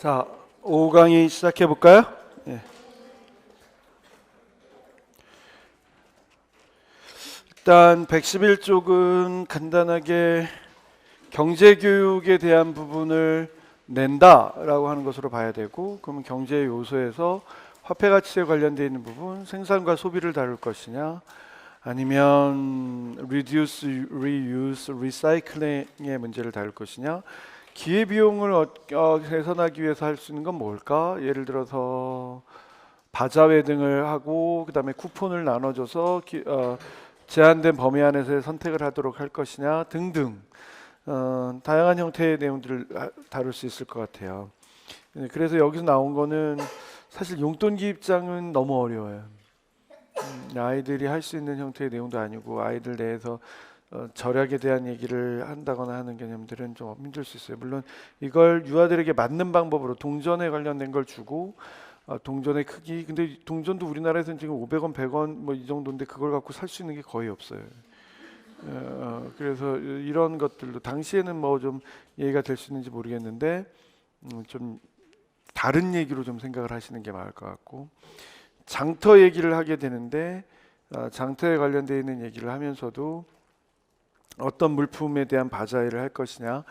자, 5강의 시작해 볼까요? 예. 일단 111쪽은 간단하게 경제교육에 대한 부분을 낸다라고 하는 것으로 봐야 되고, 그러면 경제 요소에서 화폐 가치에 관련되어 있는 부분, 생산과 소비를 다룰 것이냐, 아니면 reduce, reuse, recycling의 문제를 다룰 것이냐, 기회비용을 개선하기 위해서 할 수 있는 건 뭘까? 예를 들어서 바자회 등을 하고 그 다음에 쿠폰을 나눠줘서 제한된 범위 안에서의 선택을 하도록 할 것이냐 등등 다양한 형태의 내용들을 다룰 수 있을 것 같아요. 그래서 여기서 나온 거는 사실 용돈기 입장은 너무 어려워요. 아이들이 할 수 있는 형태의 내용도 아니고 아이들 내에서 절약에 대한 얘기를 한다거나 하는 개념들은 좀 힘들 수 있어요. 물론 이걸 유아들에게 맞는 방법으로 동전에 관련된 걸 주고 동전의 크기, 근데 동전도 우리나라에서는 지금 500원, 100원 뭐 이 정도인데 그걸 갖고 살 수 있는 게 거의 없어요. 그래서 이런 것들도 당시에는 뭐 좀 얘기가 될 수 있는지 모르겠는데 좀 다른 얘기로 좀 생각을 하시는 게 맞을 것 같고, 장터 얘기를 하게 되는데 장터에 관련되어 있는 얘기를 하면서도 어떤 물품에 대한 바자회를 할 것이냐,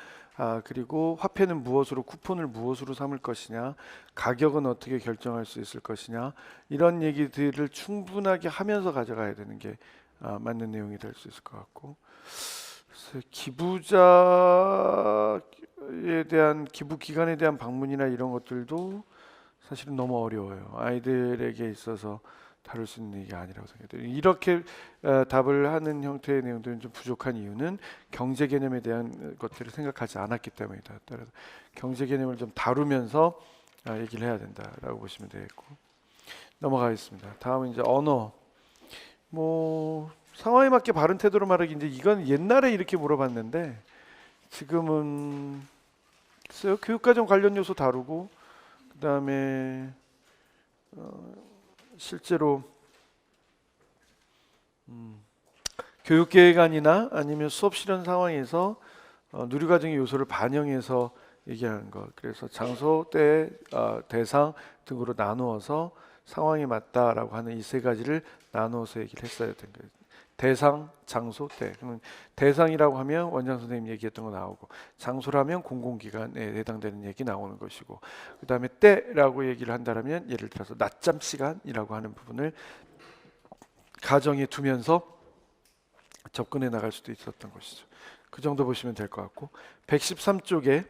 그리고 화폐는 무엇으로, 쿠폰을 무엇으로 삼을 것이냐, 가격은 어떻게 결정할 수 있을 것이냐, 이런 얘기들을 충분하게 하면서 가져가야 되는 게 맞는 내용이 될 수 있을 것 같고, 기부자에 대한 기부 기관에 대한 방문이나 이런 것들도 사실은 너무 어려워요. 아이들에게 있어서 다룰 수 있는 얘기가 아니라고 생각해요. 이렇게 답을 하는 형태의 내용들은 좀 부족한 이유는 경제 개념에 대한 것들을 생각하지 않았기 때문이다. 따라서 경제 개념을 좀 다루면서 얘기를 해야 된다라고 보시면 되겠고, 넘어가겠습니다. 다음은 이제 언어. 뭐 상황에 맞게 바른 태도로 말하기, 이제 이건 옛날에 이렇게 물어봤는데 지금은 글쎄요, 교육과정 관련 요소 다루고 그 다음에 실제로 교육계획안이나 아니면 수업 실현 상황에서 누리과정의 요소를 반영해서 얘기하는 것. 그래서 장소, 때, 대상 등으로 나누어서 상황에 맞다라고 하는 이 세 가지를 나누어서 얘기를 했어야 된 거예요. 대상, 장소, 때. 그러면 대상이라고 하면 원장 선생님 얘기했던 거 나오고, 장소라면 공공기관에 해당되는 얘기 나오는 것이고, 그 다음에 때라고 얘기를 한다면 예를 들어서 낮잠 시간이라고 하는 부분을 가정에 두면서 접근해 나갈 수도 있었던 것이죠. 그 정도 보시면 될 것 같고, 113쪽에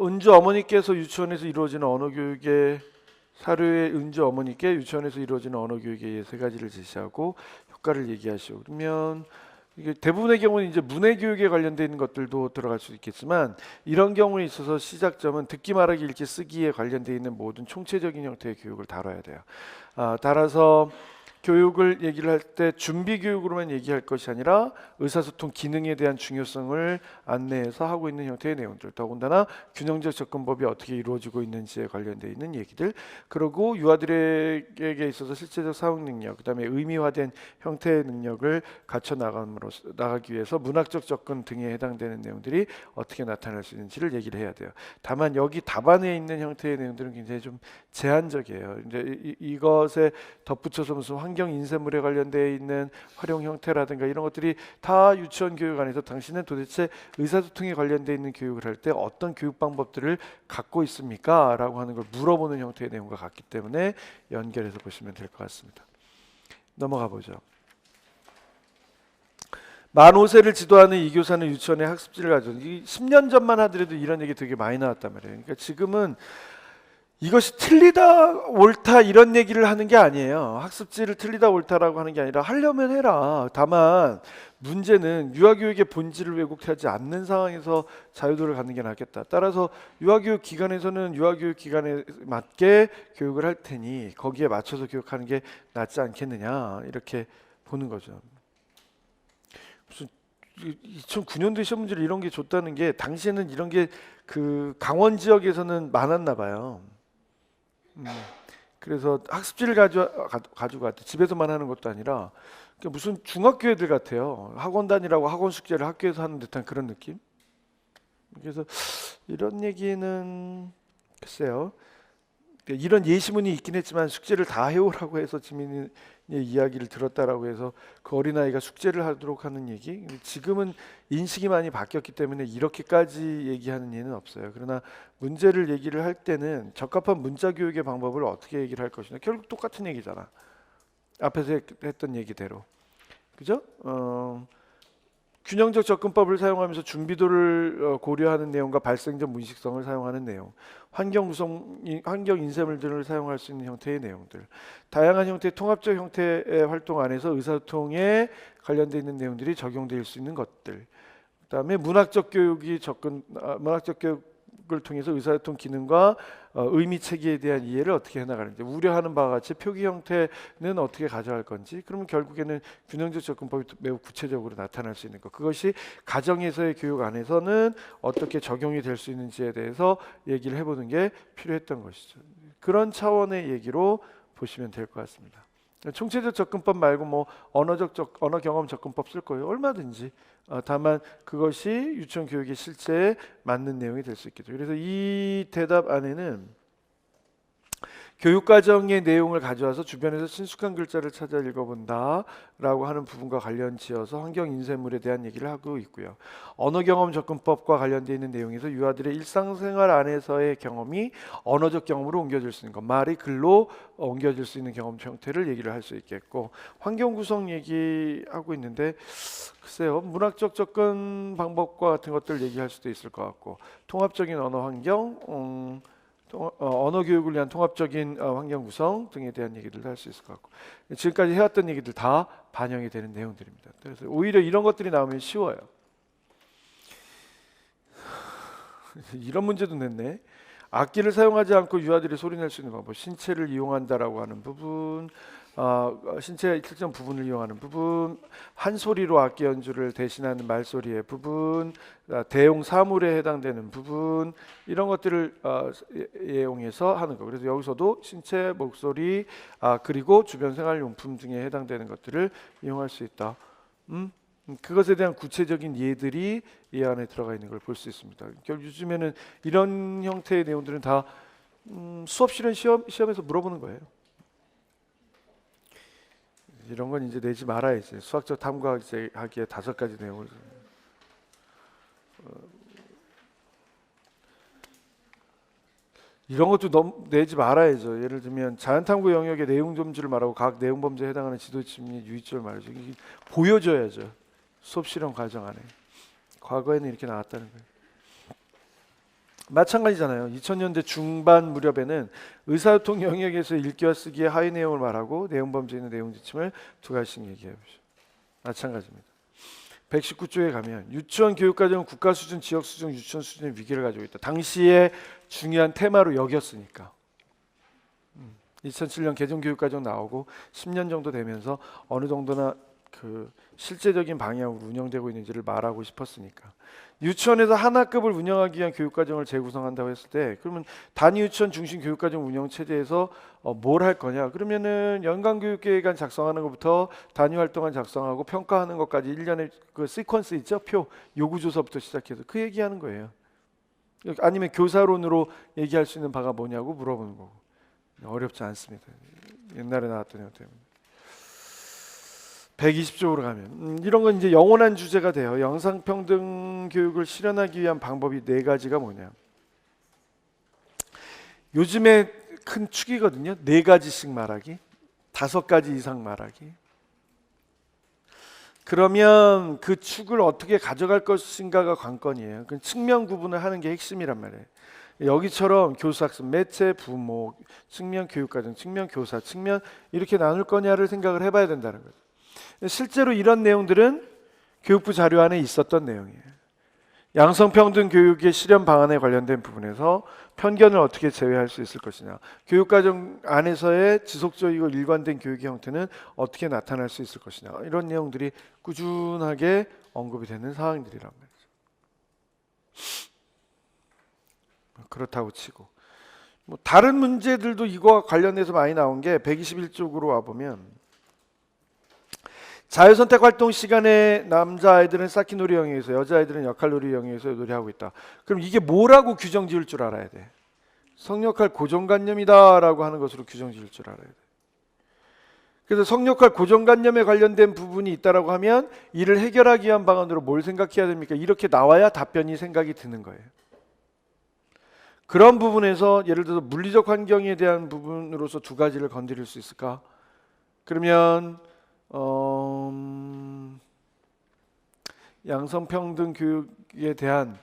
은주 어머니께서 유치원에서 이루어지는 언어 교육의 사료의 은주 어머니께 유치원에서 이루어지는 언어 교육의 세 가지를 제시하고 효과를 얘기하시오. 그러면 이게 대부분의 경우는 이제 문해 교육에 관련되어 있는 것들도 들어갈 수 있겠지만, 이런 경우에 있어서 시작점은 듣기, 말하기, 읽기, 쓰기에 관련되어 있는 모든 총체적인 형태의 교육을 다뤄야 돼요. 따라서 교육을 얘기를 할 때 준비 교육으로만 얘기할 것이 아니라 의사소통 기능에 대한 중요성을 안내해서 하고 있는 형태의 내용들, 더군다나 균형적 접근법이 어떻게 이루어지고 있는지에 관련되어 있는 얘기들, 그리고 유아들에게 있어서 실제적 사용 능력, 그 다음에 의미화된 형태의 능력을 갖춰 나가기 위해서 문학적 접근 등에 해당되는 내용들이 어떻게 나타날 수 있는지를 얘기를 해야 돼요. 다만 여기 답안에 있는 형태의 내용들은 굉장히 좀 제한적이에요. 이제 이것에 덧붙여서 무슨 환경 인쇄물에 관련되어 있는 활용 형태라든가 이런 것들이 다 유치원 교육 안에서 당신은 도대체 의사소통에 관련되어 있는 교육을 할 때 어떤 교육 방법들을 갖고 있습니까? 라고 하는 걸 물어보는 형태의 내용과 같기 때문에 연결해서 보시면 될 것 같습니다. 넘어가 보죠. 만 5세를 지도하는 이 교사는 유치원의 학습지를 가져온, 10년 전만 하더라도 이런 얘기 되게 많이 나왔단 말이에요. 그러니까 지금은 이것이 틀리다 옳다 이런 얘기를 하는 게 아니에요. 학습지를 틀리다 옳다라고 하는 게 아니라 하려면 해라. 다만 문제는 유아교육의 본질을 왜곡하지 않는 상황에서 자유도를 갖는 게 낫겠다. 따라서 유아교육 기관에서는 유아교육 기관에 맞게 교육을 할 테니 거기에 맞춰서 교육하는 게 낫지 않겠느냐, 이렇게 보는 거죠. 무슨 2009년도에 시험 문제를 이런 게 줬다는 게, 당시에는 이런 게 그 강원 지역에서는 많았나 봐요. 그래서 학습지를 가지고 왔대. 집에서만 하는 것도 아니라 무슨 중학교 애들 같아요. 학원 다니라고 학원 숙제를 학교에서 하는 듯한 그런 느낌. 그래서 이런 얘기는 글쎄요. 이런 예시문이 있긴 했지만 숙제를 다 해오라고 해서 지민이의 이야기를 들었다라고 해서 그 어린아이가 숙제를 하도록 하는 얘기. 근데 지금은 인식이 많이 바뀌었기 때문에 이렇게까지 얘기하는 예는 없어요. 그러나 문제를 얘기를 할 때는 적합한 문자 교육의 방법을 어떻게 얘기를 할 것이냐. 결국 똑같은 얘기잖아. 앞에서 했던 얘기대로. 그죠? 균형적 접근법을 사용하면서 준비도를 고려하는 내용과 발생 전 문식성을 사용하는 내용, 환경 인쇄물들을 사용할 수 있는 형태의 내용들, 다양한 형태의 통합적 형태의 활동 안에서 의사소통에 관련되어 있는 내용들이 적용될 수 있는 것들. 그다음에 문학적 교육을 통해서 의사소통 기능과 의미 체계에 대한 이해를 어떻게 해나가는지, 우려하는 바와 같이 표기 형태는 어떻게 가져갈 건지. 그러면 결국에는 균형적 접근법이 매우 구체적으로 나타날 수 있는 것. 그것이 가정에서의 교육 안에서는 어떻게 적용이 될 수 있는지에 대해서 얘기를 해보는 게 필요했던 것이죠. 그런 차원의 얘기로 보시면 될 것 같습니다. 총체적 접근법 말고 뭐 언어 경험 접근법 쓸 거예요. 얼마든지. 다만 그것이 유치원 교육의 실제에 맞는 내용이 될 수 있겠죠. 그래서 이 대답 안에는 교육과정의 내용을 가져와서 주변에서 친숙한 글자를 찾아 읽어본다라고 하는 부분과 관련 지어서 환경 인쇄물에 대한 얘기를 하고 있고요. 언어 경험 접근법과 관련되어 있는 내용에서 유아들의 일상생활 안에서의 경험이 언어적 경험으로 옮겨질 수 있는 것, 말이 글로 옮겨질 수 있는 경험 형태를 얘기를 할 수 있겠고, 환경 구성 얘기하고 있는데 글쎄요, 문학적 접근 방법과 같은 것들 얘기할 수도 있을 것 같고, 통합적인 언어 환경, 언어 교육을 위한 통합적인 환경 구성 등에 대한 얘기들도 할 수 있을 것 같고, 지금까지 해왔던 얘기들 다 반영이 되는 내용들입니다. 그래서 오히려 이런 것들이 나오면 쉬워요. 이런 문제도 냈네. 악기를 사용하지 않고 유아들이 소리낼 수 있는 방법, 신체를 이용한다라고 하는 부분, 신체의 특정 부분을 이용하는 부분, 한 소리로 악기 연주를 대신하는 말소리의 부분, 대용 사물에 해당되는 부분, 이런 것들을 이용해서 하는 거. 그래서 여기서도 신체, 목소리, 그리고 주변 생활용품 등에 해당되는 것들을 이용할 수 있다. 그것에 대한 구체적인 예들이 이 안에 들어가 있는 걸 볼 수 있습니다. 요즘에는 이런 형태의 내용들은 다 수업 실현 시험에서 물어보는 거예요. 이런 건 이제 내지 말아야지. 수학적 탐구하기에 5가지 내용을 이런 것도 너무 내지 말아야죠. 예를 들면 자연탐구 영역의 내용 점수를 말하고 각 내용 범죄에 해당하는 지도 지문의 유의점을 말하죠. 이게 보여줘야죠. 수업 실험 과정 안에. 과거에는 이렇게 나왔다는 거예요. 마찬가지잖아요. 2000년대 중반 무렵에는 의사소통 영역에서 읽기와 쓰기의 하위 내용을 말하고 내용 범죄에 있는 내용 지침을 2가지씩 얘기해 보시죠. 마찬가지입니다. 119조에 가면 유치원 교육과정은 국가 수준, 지역 수준, 유치원 수준의 위기를 가지고 있다. 당시에 중요한 테마로 여겼으니까. 2007년 개정교육과정 나오고 10년 정도 되면서 어느 정도나 그 실제적인 방향으로 운영되고 있는지를 말하고 싶었으니까. 유치원에서 하나급을 운영하기 위한 교육과정을 재구성한다고 했을 때, 그러면 단위 유치원 중심 교육과정 운영 체제에서 뭘 할 거냐? 그러면은 연간 교육계획안 작성하는 것부터 단위 활동안 작성하고 평가하는 것까지 1년의 그 시퀀스 있죠? 표 요구조서부터 시작해서 그 얘기하는 거예요. 아니면 교사론으로 얘기할 수 있는 바가 뭐냐고 물어보는 거고. 어렵지 않습니다. 옛날에 나왔던 형태입니다. 120쪽으로 가면 이런 건 이제 영원한 주제가 돼요. 영상평등 교육을 실현하기 위한 방법이 4가지가 뭐냐. 요즘에 큰 축이거든요. 4가지씩 말하기, 5가지 이상 말하기. 그러면 그 축을 어떻게 가져갈 것인가가 관건이에요. 그 측면 구분을 하는 게 핵심이란 말이에요. 여기처럼 교사학습, 매체, 부모, 측면 교육과정, 측면 교사, 측면 이렇게 나눌 거냐를 생각을 해봐야 된다는 거죠. 실제로 이런 내용들은 교육부 자료 안에 있었던 내용이에요. 양성평등 교육의 실현 방안에 관련된 부분에서 편견을 어떻게 제외할 수 있을 것이냐, 교육과정 안에서의 지속적이고 일관된 교육의 형태는 어떻게 나타날 수 있을 것이냐, 이런 내용들이 꾸준하게 언급이 되는 사항들이란 말이죠. 그렇다고 치고 뭐 다른 문제들도 이거와 관련해서 많이 나온 게 121쪽으로 와보면 자유선택 활동 시간에 남자아이들은 쌓기놀이 영역에서, 여자아이들은 역할놀이 영역에서 놀이하고 있다. 그럼 이게 뭐라고 규정 지을 줄 알아야 돼? 성역할 고정관념이다라고 하는 것으로 규정 지을 줄 알아야 돼. 그래서 성역할 고정관념에 관련된 부분이 있다라고 하면 이를 해결하기 위한 방안으로 뭘 생각해야 됩니까? 이렇게 나와야 답변이 생각이 드는 거예요. 그런 부분에서 예를 들어서 물리적 환경에 대한 부분으로서 두 가지를 건드릴 수 있을까? 그러면 양성평등 교육에 대한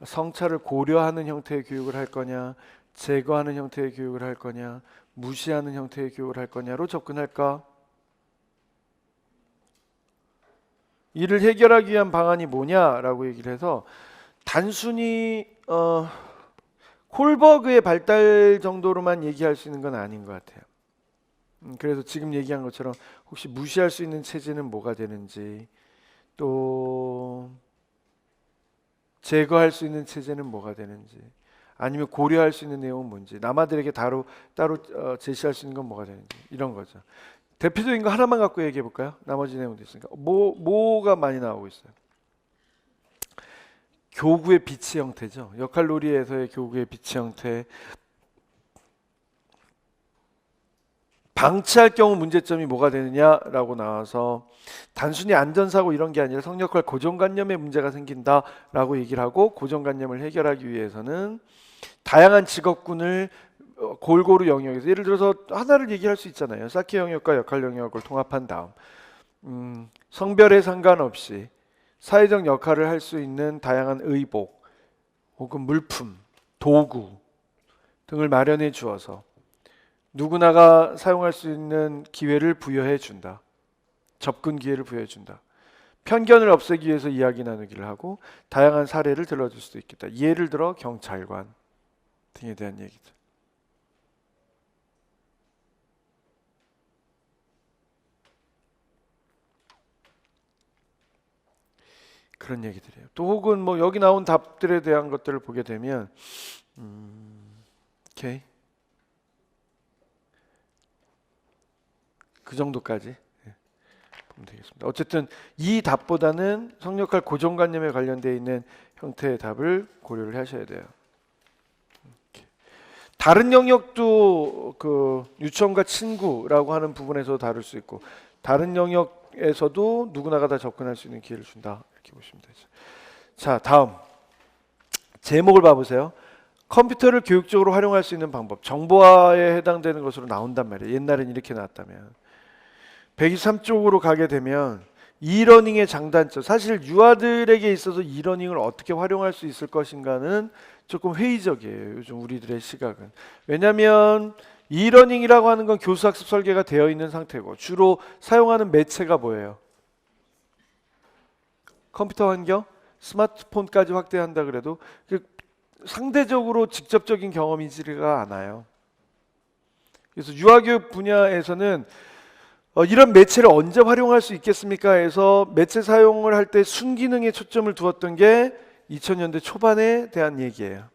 성차를 고려하는 형태의 교육을 할 거냐, 제거하는 형태의 교육을 할 거냐, 무시하는 형태의 교육을 할 거냐로 접근할까? 이를 해결하기 위한 방안이 뭐냐라고 얘기를 해서 단순히 콜버그의 발달 정도로만 얘기할 수 있는 건 아닌 것 같아요. 그래서 지금 얘기한 것처럼 혹시 무시할 수 있는 체제는 뭐가 되는지, 또 제거할 수 있는 체제는 뭐가 되는지, 아니면 고려할 수 있는 내용은 뭔지, 남아들에게 따로 제시할 수 있는 건 뭐가 되는지, 이런 거죠. 대표적인 거 하나만 갖고 얘기해 볼까요? 나머지 내용도 있으니까. 뭐가 많이 나오고 있어요? 교구의 비치 형태죠. 역할놀이에서의 교구의 비치 형태. 방치할 경우 문제점이 뭐가 되느냐라고 나와서 단순히 안전사고 이런 게 아니라 성역할 고정관념에 문제가 생긴다라고 얘기를 하고, 고정관념을 해결하기 위해서는 다양한 직업군을 골고루 영역에서, 예를 들어서 하나를 얘기할 수 있잖아요. 쌓기 영역과 역할 영역을 통합한 다음 성별에 상관없이 사회적 역할을 할 수 있는 다양한 의복 혹은 물품, 도구 등을 마련해 주어서 누구나가 사용할 수 있는 기회를 부여해 준다. 접근 기회를 부여해 준다. 편견을 없애기 위해서 이야기 나누기를 하고 다양한 사례를 들어줄 수도 있겠다. 예를 들어 경찰관 등에 대한 얘기죠. 그런 얘기들이에요. 또 혹은 뭐 여기 나온 답들에 대한 것들을 보게 되면 오케이. 그 정도까지 보면 되겠습니다. 어쨌든 이 답보다는 성역할 고정관념에 관련되어 있는 형태의 답을 고려를 하셔야 돼요. 다른 영역도 그 유치원과 친구라고 하는 부분에서 다룰 수 있고, 다른 영역에서도 누구나가 다 접근할 수 있는 기회를 준다, 이렇게 보시면 되죠. 자, 다음 제목을 봐보세요. 컴퓨터를 교육적으로 활용할 수 있는 방법, 정보화에 해당되는 것으로 나온단 말이에요. 옛날엔 이렇게 나왔다면. 123쪽으로 가게 되면 이러닝의 장단점, 사실 유아들에게 있어서 이러닝을 어떻게 활용할 수 있을 것인가는 조금 회의적이에요. 요즘 우리들의 시각은. 왜냐하면 이러닝이라고 하는 건 교수학습 설계가 되어 있는 상태고, 주로 사용하는 매체가 뭐예요? 컴퓨터 환경, 스마트폰까지 확대한다 그래도 상대적으로 직접적인 경험이지가 않아요. 그래서 유아교육 분야에서는 이런 매체를 언제 활용할 수 있겠습니까? 해서 매체 사용을 할 때 순기능에 초점을 두었던 게 2000년대 초반에 대한 얘기예요.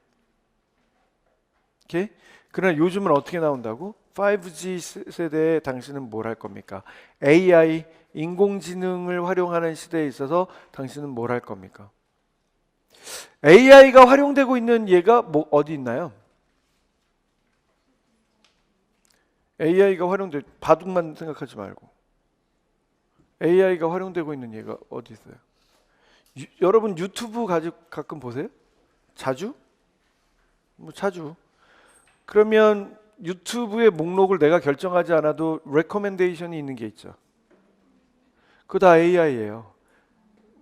오케이? 그러나 요즘은 어떻게 나온다고? 5G 세대에 당신은 뭘 할 겁니까? AI, 인공지능을 활용하는 시대에 있어서 당신은 뭘 할 겁니까? AI가 활용되고 있는 예가 뭐 어디 있나요? AI가 바둑만 생각하지 말고 AI가 활용되고 있는 예가 어디 있어요? 여러분 유튜브 가끔 보세요? 자주? 뭐 자주. 그러면 유튜브의 목록을 내가 결정하지 않아도 레코멘데이션이 있는 게 있죠. 그거 다 AI예요.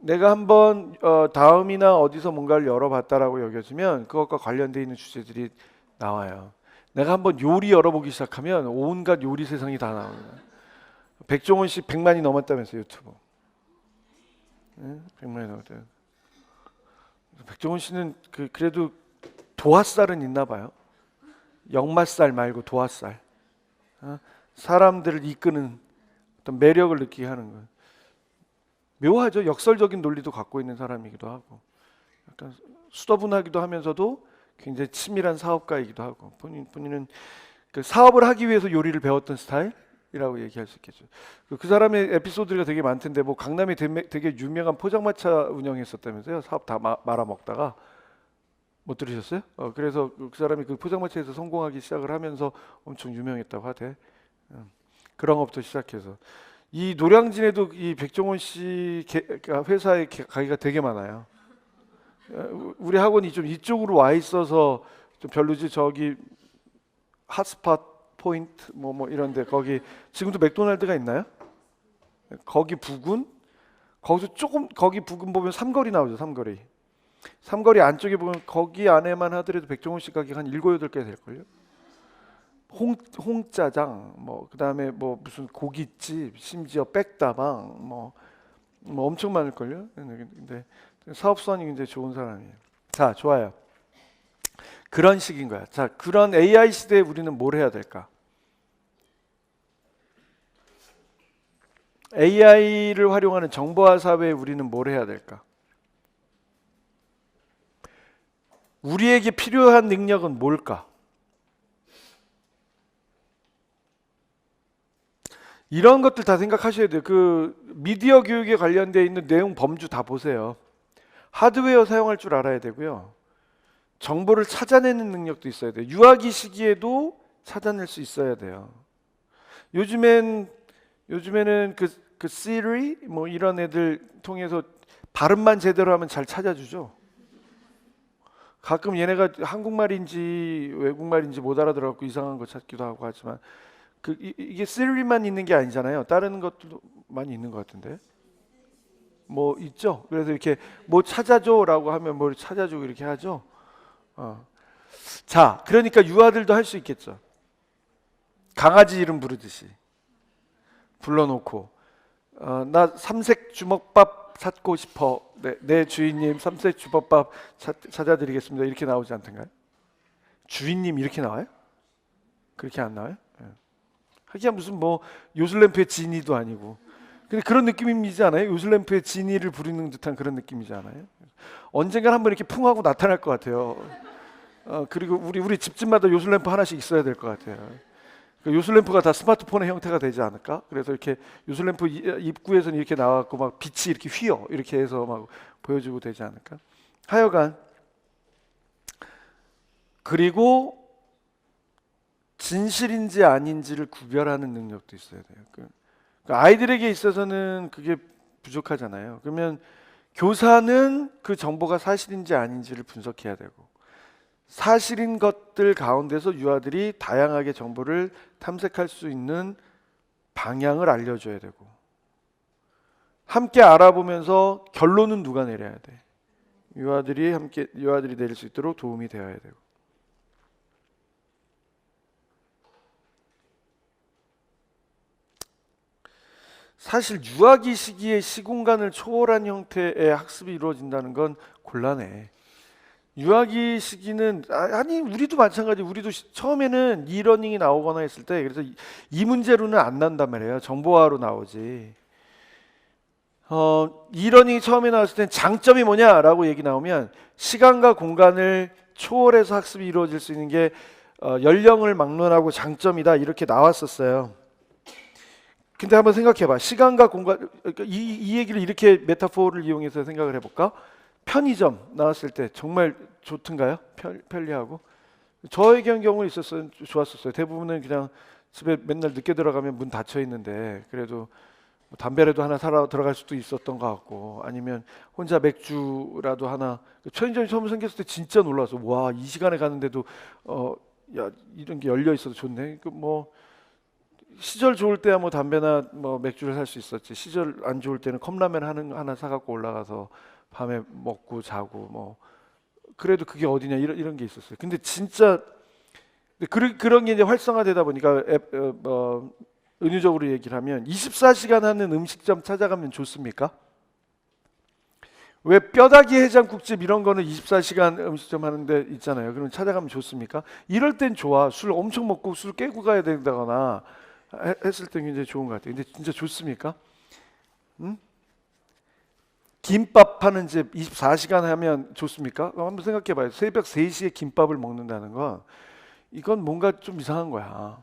내가 한번 다음이나 어디서 뭔가를 열어봤다라고 여겨지면 그것과 관련되어 있는 주제들이 나와요. 내가 한번 요리 열어보기 시작하면 온갖 요리 세상이 다 나옵니다. 백종원 씨 100만이 넘었다면서 유튜브. 네? 100만이 넘었대요. 백종원 씨는 그래도 도화살은 있나 봐요. 역마살 말고 도화살. 사람들을 이끄는 어떤 매력을 느끼게 하는 거예요. 묘하죠. 역설적인 논리도 갖고 있는 사람이기도 하고, 약간 수더분하기도 하면서도 굉장히 치밀한 사업가이기도 하고, 본인은 그 사업을 하기 위해서 요리를 배웠던 스타일, 이라고 얘기할 수 있겠죠. 그 사람의 에피소드가 되게 많던데 뭐 강남에 되게 유명한 포장마차 운영했었다면서요. 사업 다 말아먹다가 못 들으셨어요? 그래서 그 사람이 그 포장마차에서 성공하기 시작을 하면서 엄청 유명했다고 하대. 그런 것부터 시작해서 이 노량진에도 이 백종원 씨 회사에 가기가 되게 많아요. 우리 학원이 좀 이쪽으로 와 있어서 좀 별로지. 저기 핫스팟 포인트 뭐 이런데 거기 지금도 맥도날드가 있나요? 거기 부근 거기서 조금 거기 부근 보면 삼거리 나오죠. 삼거리 안쪽에 보면 거기 안에만 하더라도 백종원 씨 가게가 한 7, 8개 될걸요. 홍짜장 뭐 그다음에 뭐 무슨 고깃집 심지어 백다방 뭐 엄청 많을걸요. 근데 사업성이 굉장히 좋은 사람이에요. 자, 좋아요. 그런 식인 거야. 자, 그런 AI 시대에 우리는 뭘 해야 될까? AI를 활용하는 정보화 사회에 우리는 뭘 해야 될까? 우리에게 필요한 능력은 뭘까? 이런 것들 다 생각하셔야 돼요. 그 미디어 교육에 관련되어 있는 내용 범주 다 보세요. 하드웨어 사용할 줄 알아야 되고요. 정보를 찾아내는 능력도 있어야 돼요. 유아기 시기에도 찾아낼 수 있어야 돼요. 요즘에는 그 시리 뭐 이런 애들 통해서 발음만 제대로 하면 잘 찾아주죠. 가끔 얘네가 한국말인지 외국말인지 못 알아들어갖고 이상한 거 찾기도 하고 하지만 이게 시리만 있는 게 아니잖아요. 다른 것들도 많이 있는 것 같은데. 뭐 있죠. 그래서 이렇게 뭐 찾아줘라고 하면 뭘 찾아주고 이렇게 하죠. 자, 그러니까 유아들도 할 수 있겠죠. 강아지 이름 부르듯이 불러놓고 나 삼색 주먹밥 찾고 싶어. 네 주인님 삼색 주먹밥 찾아드리겠습니다. 이렇게 나오지 않던가요? 주인님 이렇게 나와요? 그렇게 안 나와요? 하기야 무슨 뭐 요술램프의 지니도 아니고. 근데 그런 느낌이지 않아요? 요술램프의 지니를 부르는 듯한 그런 느낌이지 않아요? 언젠간 한번 이렇게 풍 하고 나타날 것 같아요. 그리고 우리 집집마다 요술램프 하나씩 있어야 될 것 같아요. 그 요술램프가 다 스마트폰의 형태가 되지 않을까? 그래서 이렇게 요술램프 입구에서는 이렇게 나와갖고 막 빛이 이렇게 휘어 이렇게 해서 막 보여주고 되지 않을까? 하여간 그리고 진실인지 아닌지를 구별하는 능력도 있어야 돼요. 그러니까 아이들에게 있어서는 그게 부족하잖아요. 그러면 교사는 그 정보가 사실인지 아닌지를 분석해야 되고 사실인 것들 가운데서 유아들이 다양하게 정보를 탐색할 수 있는 방향을 알려줘야 되고 함께 알아보면서 결론은 누가 내려야 돼? 유아들이 내릴 수 있도록 도움이 되어야 되고 사실 유아기 시기에 시공간을 초월한 형태의 학습이 이루어진다는 건 곤란해. 유아기 시기는 아니 우리도 마찬가지. 우리도 처음에는 이러닝이 나오거나 했을 때 그래서 이 문제로는 안 나온단 말이에요. 정보화로 나오지. 이러닝이 처음에 나왔을 땐 장점이 뭐냐라고 얘기 나오면 시간과 공간을 초월해서 학습이 이루어질 수 있는 게 연령을 막론하고 장점이다 이렇게 나왔었어요. 근데 한번 생각해봐. 시간과 공간 이 얘기를 이렇게 메타포를 이용해서 생각을 해볼까? 편의점 나왔을 때 정말 좋던가요? 편리하고 저에게 경우는 있었어요. 좋았었어요. 대부분은 그냥 집에 맨날 늦게 들어가면 문 닫혀 있는데 그래도 뭐 담배라도 하나 사러 들어갈 수도 있었던 것 같고 아니면 혼자 맥주라도 하나 편의점이 처음 생겼을 때 진짜 놀랐어. 와, 이 시간에 가는데도 야 이런 게 열려 있어도 좋네. 뭐 시절 좋을 때야 뭐 담배나 뭐 맥주를 살 수 있었지. 시절 안 좋을 때는 컵라면 하나 사갖고 올라가서 밤에 먹고 자고 뭐 그래도 그게 어디냐 이런 게 있었어요. 근데 진짜 그런 게 이제 활성화되다 보니까 은유적으로 얘기를 하면 24시간 하는 음식점 찾아가면 좋습니까? 왜 뼈다귀 해장국집 이런 거는 24시간 음식점 하는데 있잖아요. 그럼 찾아가면 좋습니까? 이럴 땐 좋아. 술 엄청 먹고 술 깨고 가야 된다거나 했을 때 굉장히 좋은 것 같아요. 근데 진짜 좋습니까? 응? 김밥 파는 집 24시간 하면 좋습니까? 한번 생각해봐요. 새벽 3시에 김밥을 먹는다는 건 이건 뭔가 좀 이상한 거야.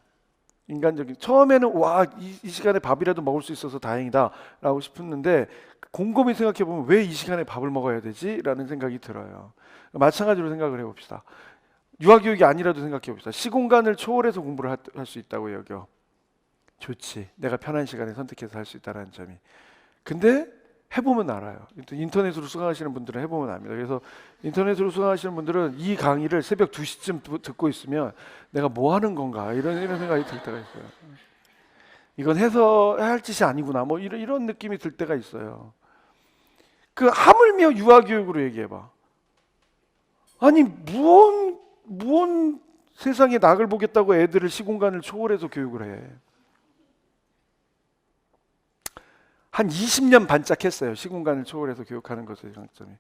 인간적인 처음에는 와, 이 시간에 밥이라도 먹을 수 있어서 다행이다라고 싶었는데 곰곰이 생각해 보면 왜 이 시간에 밥을 먹어야 되지라는 생각이 들어요. 마찬가지로 생각을 해봅시다. 유아교육이 아니라도 생각해 봅시다. 시공간을 초월해서 공부를 할 수 있다고 여겨. 좋지. 내가 편한 시간에 선택해서 할 수 있다는 점이. 근데 해보면 알아요. 인터넷으로 수강하시는 분들은 해보면 압니다. 그래서 인터넷으로 수강하시는 분들은 이 강의를 새벽 2시쯤 듣고 있으면 내가 뭐 하는 건가 이런 생각이 들 때가 있어요. 이건 해서 할 짓이 아니구나 뭐 이런 느낌이 들 때가 있어요. 그 하물며 유아교육으로 얘기해봐. 아니 무언 세상에 낙을 보겠다고 애들을 시공간을 초월해서 교육을 해. 한 20년 반짝했어요. 시공간을 초월해서 교육하는 것의 장점이.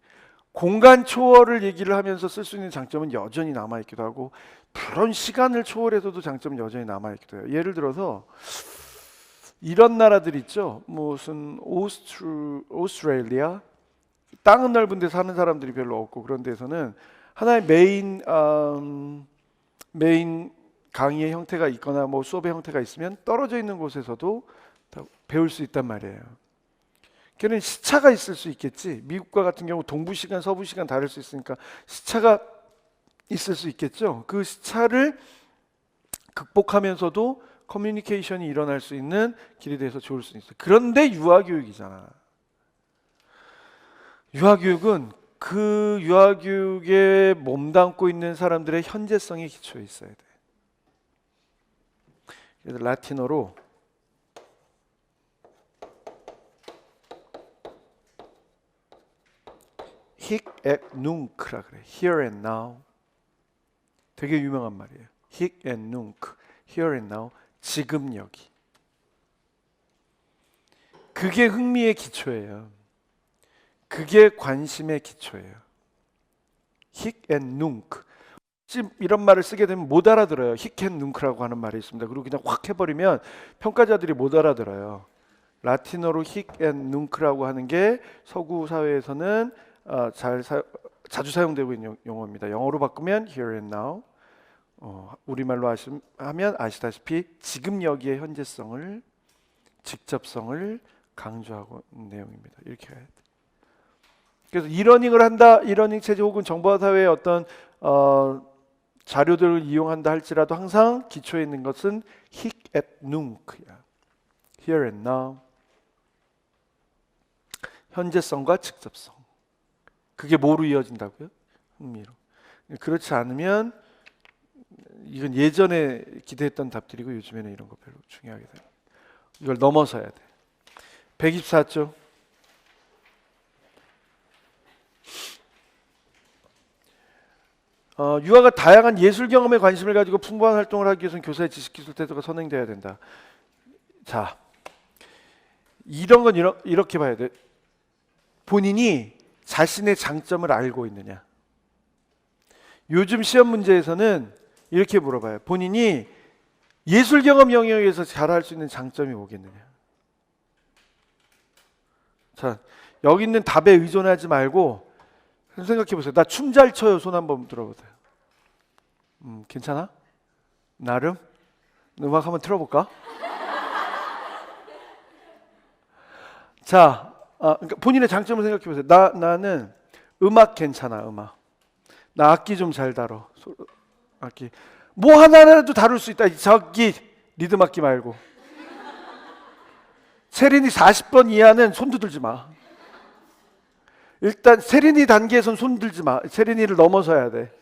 공간 초월을 얘기를 하면서 쓸 수 있는 장점은 여전히 남아있기도 하고 물론 시간을 초월해서도 장점은 여전히 남아있기도 해요. 예를 들어서 이런 나라들 있죠. 무슨 오스트레일리아 땅은 넓은데 사는 사람들이 별로 없고 그런 데서는 하나의 메인 강의의 형태가 있거나 뭐 수업의 형태가 있으면 떨어져 있는 곳에서도 배울 수 있단 말이에요. 걔는 시차가 있을 수 있겠지. 미국과 같은 경우 동부 시간, 서부 시간 다를 수 있으니까 시차가 있을 수 있겠죠. 그 시차를 극복하면서도 커뮤니케이션이 일어날 수 있는 길에 대해서 좋을 수 있어요. 그런데 유아교육이잖아. 유아교육은 그 유아교육에 몸담고 있는 사람들의 현재성에 기초해 있어야 돼. 그래서 라틴어로 hic et nunc라 그래. Here and now. 되게 유명한 말이에요. hic et nunc. Here and now. 지금 여기. 그게 흥미의 기초예요. 그게 관심의 기초예요. hic et nunc. 이런 말을 쓰게 되면 못 알아들어요. hic et nunc라고 하는 말이 있습니다. 그리고 그냥 확 해버리면 평가자들이 못 알아들어요. 라틴어로 hic et nunc라고 하는 게 서구 사회에서는 자주 사용되고 있는 용어입니다. 영어로 바꾸면 here and now. 우리말로 하면 아시다시피 지금 여기의 현재성을, 직접성을 강조하고 있는 내용입니다. 이렇게 해야 돼. 그래서 이러닝을 한다, 이러닝 체제 혹은 정보화 사회의 어떤 자료들을 이용한다 할지라도 항상 기초에 있는 것은 hic et nunc야. Here and now. 현재성과 직접성. 그게 뭐로 이어진다고요? 흥미로. 그렇지 않으면 이건 예전에 기대했던 답들이고 요즘에는 이런 거 별로 중요하게 돼요. 이걸 넘어서야 돼. 124쪽. 유아가 다양한 예술 경험에 관심을 가지고 풍부한 활동을 하기 위해서는 교사의 지식, 기술, 태도가 선행돼야 된다. 자, 이런 건 이렇게 봐야 돼. 본인이 자신의 장점을 알고 있느냐. 요즘 시험 문제에서는 이렇게 물어봐요. 본인이 예술 경험 영역에서 잘할 수 있는 장점이 뭐겠느냐. 자, 여기 있는 답에 의존하지 말고 생각해 보세요. 나 춤 잘 춰요. 손 한번 들어보세요. 괜찮아? 나름? 음악 한번 틀어볼까? 자, 그러니까 본인의 장점을 생각해 보세요. 나는 음악 괜찮아. 음악. 나 악기 좀 잘 다뤄. 악기. 뭐 하나라도 다룰 수 있다. 저기 리듬 악기 말고. 세린이 40번 이하는 손도 들지 마. 일단 세린이 단계에선 손 들지 마. 세린이를 넘어서야 돼.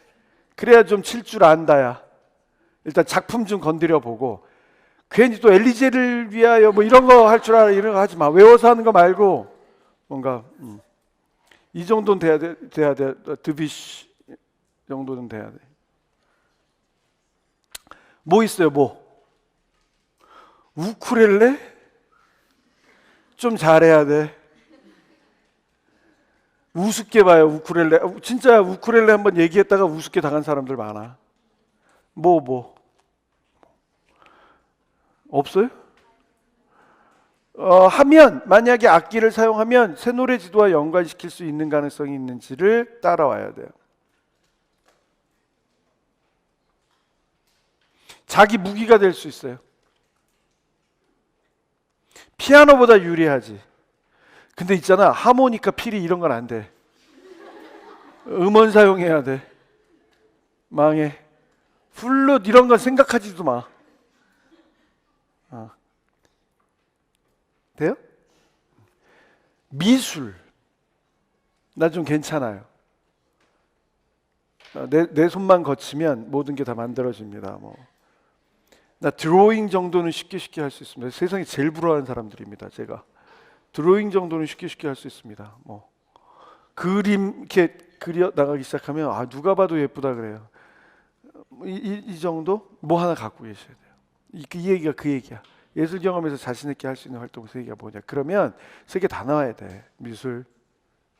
그래야 좀 칠 줄 안다야. 일단 작품 좀 건드려 보고. 괜히 또 엘리제를 위하여 뭐 이런 거 할 줄 알아. 이런 거 하지 마. 외워서 하는 거 말고 뭔가 이 정도는 돼야 돼. 드비쉬 정도는 돼야 돼. 뭐 있어요? 뭐? 우쿨렐레? 좀 잘해야 돼. 우습게 봐요. 우쿨렐레. 진짜 우쿨렐레 한번 얘기했다가 우습게 당한 사람들 많아. 뭐? 없어요? 하면 만약에 악기를 사용하면 새노래 지도와 연관시킬 수 있는 가능성이 있는지를 따라와야 돼요. 자기 무기가 될 수 있어요. 피아노보다 유리하지. 근데 있잖아, 하모니카, 피리 이런 건 안 돼. 음원 사용해야 돼. 망해. 플룻 이런 건 생각하지도 마. 돼요? 미술 나 좀 괜찮아요. 내 손만 거치면 모든 게 다 만들어집니다. 나 드로잉 정도는 쉽게 할 수 있습니다. 세상에 제일 부러워하는 사람들입니다. 제가 드로잉 정도는 쉽게 할 수 있습니다. 그림 이렇게 그려 나가기 시작하면 누가 봐도 예쁘다 그래요. 이 정도 뭐 하나 갖고 계셔야 돼요. 이 얘기가 그 얘기야. 예술 경험에서 자신 있게 할 수 있는 활동 그 얘기가 뭐냐? 그러면 세 개 다 나와야 돼. 미술,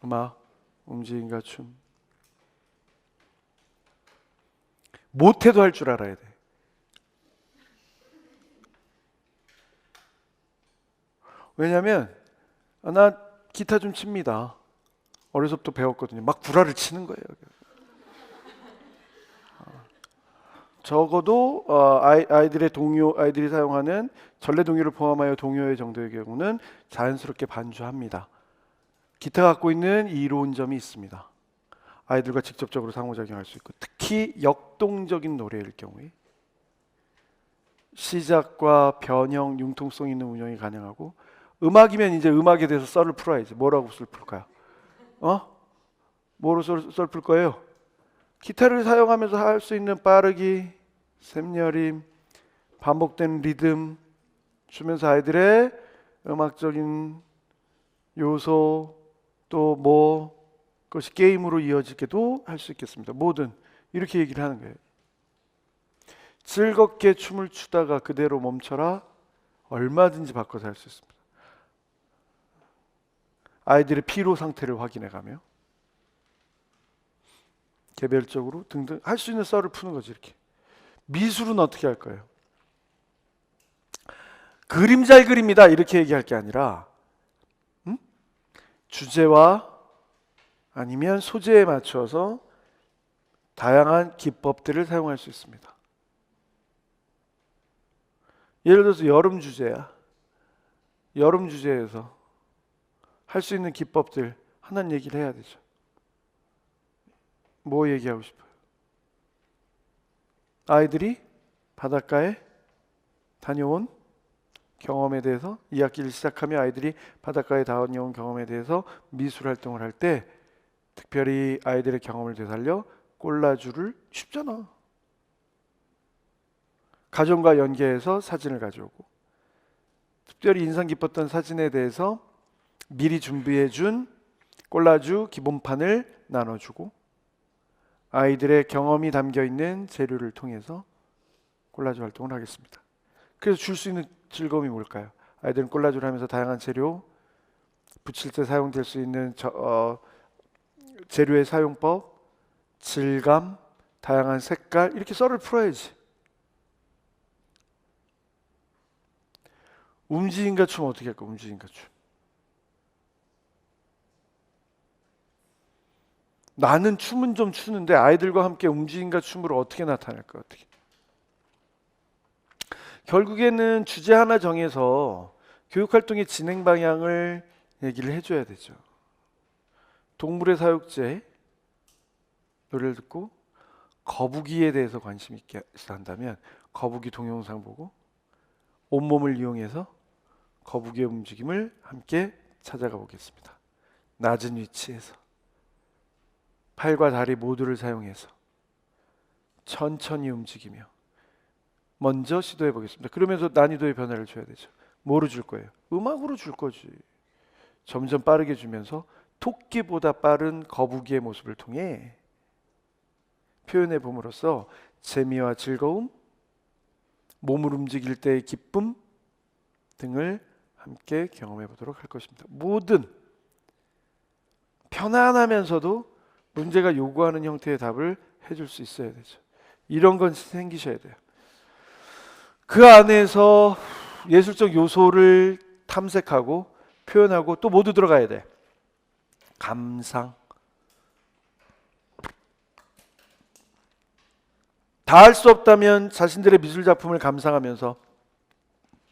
음악, 움직임과 춤. 못해도 할 줄 알아야 돼. 왜냐하면 나 기타 좀 칩니다. 어려서부터 배웠거든요. 막 구라를 치는 거예요. 적어도 아이들이 사용하는 전래 동요를 포함하여 동요의 정도의 경우는 자연스럽게 반주합니다. 기타 갖고 있는 이로운 점이 있습니다. 아이들과 직접적으로 상호작용할 수 있고, 특히 역동적인 노래일 경우에 시작과 변형, 융통성 있는 운영이 가능하고, 음악이면 이제 음악에 대해서 썰을 풀어야지. 뭐라고 썰 풀까요? 뭐로 썰 풀 거예요? 기타를 사용하면서 할 수 있는 빠르기, 샘여림, 반복되는 리듬 주면서 아이들의 음악적인 요소 또 그것이 게임으로 이어지게도 할 수 있겠습니다. 뭐든 이렇게 얘기를 하는 거예요. 즐겁게 춤을 추다가 그대로 멈춰라. 얼마든지 바꿔서 할 수 있습니다. 아이들의 피로 상태를 확인해가며 개별적으로 등등 할 수 있는 썰을 푸는 거지. 이렇게. 미술은 어떻게 할 거예요? 그림 잘 그립니다 이렇게 얘기할 게 아니라 주제와 아니면 소재에 맞춰서 다양한 기법들을 사용할 수 있습니다. 예를 들어서 여름 주제야. 여름 주제에서 할 수 있는 기법들 하나는 얘기를 해야 되죠. 뭐 얘기하고 싶어요? 아이들이 바닷가에 다녀온 경험에 대해서 2학기를 시작하며 아이들이 바닷가에 다녀온 경험에 대해서 미술 활동을 할 때 특별히 아이들의 경험을 되살려 콜라주를 쉽잖아. 가정과 연계해서 사진을 가져오고 특별히 인상 깊었던 사진에 대해서 미리 준비해 준 콜라주 기본판을 나눠주고 아이들의 경험이 담겨있는 재료를 통해서 콜라주 활동을 하겠습니다. 그래서 줄 수 있는 즐거움이 뭘까요? 아이들은 콜라주를 하면서 다양한 재료, 붙일 때 사용될 수 있는 재료의 사용법, 질감, 다양한 색깔 이렇게 썰을 풀어야지. 움직임과 춤 어떻게 할까? 움직임과 춤. 나는 춤은 좀 추는데 아이들과 함께 움직임과 춤으로 어떻게 나타낼까? 어떻게? 결국에는 주제 하나 정해서 교육활동의 진행 방향을 얘기를 해줘야 되죠. 동물의 사육제 노래를 듣고 거북이에 대해서 관심 있게 한다면 거북이 동영상 보고 온몸을 이용해서 거북이의 움직임을 함께 찾아가 보겠습니다. 낮은 위치에서 팔과 다리 모두를 사용해서 천천히 움직이며 먼저 시도해 보겠습니다. 그러면서 난이도의 변화를 줘야 되죠. 뭐로 줄 거예요? 음악으로 줄 거지. 점점 빠르게 주면서 토끼보다 빠른 거북이의 모습을 통해 표현해 봄으로써 재미와 즐거움, 몸을 움직일 때의 기쁨 등을 함께 경험해 보도록 할 것입니다. 뭐든 편안하면서도 문제가 요구하는 형태의 답을 해줄 수 있어야 되죠. 이런 건 생기셔야 돼요. 그 안에서 예술적 요소를 탐색하고 표현하고 또 모두 들어가야 돼. 감상. 다 할 수 없다면 자신들의 미술 작품을 감상하면서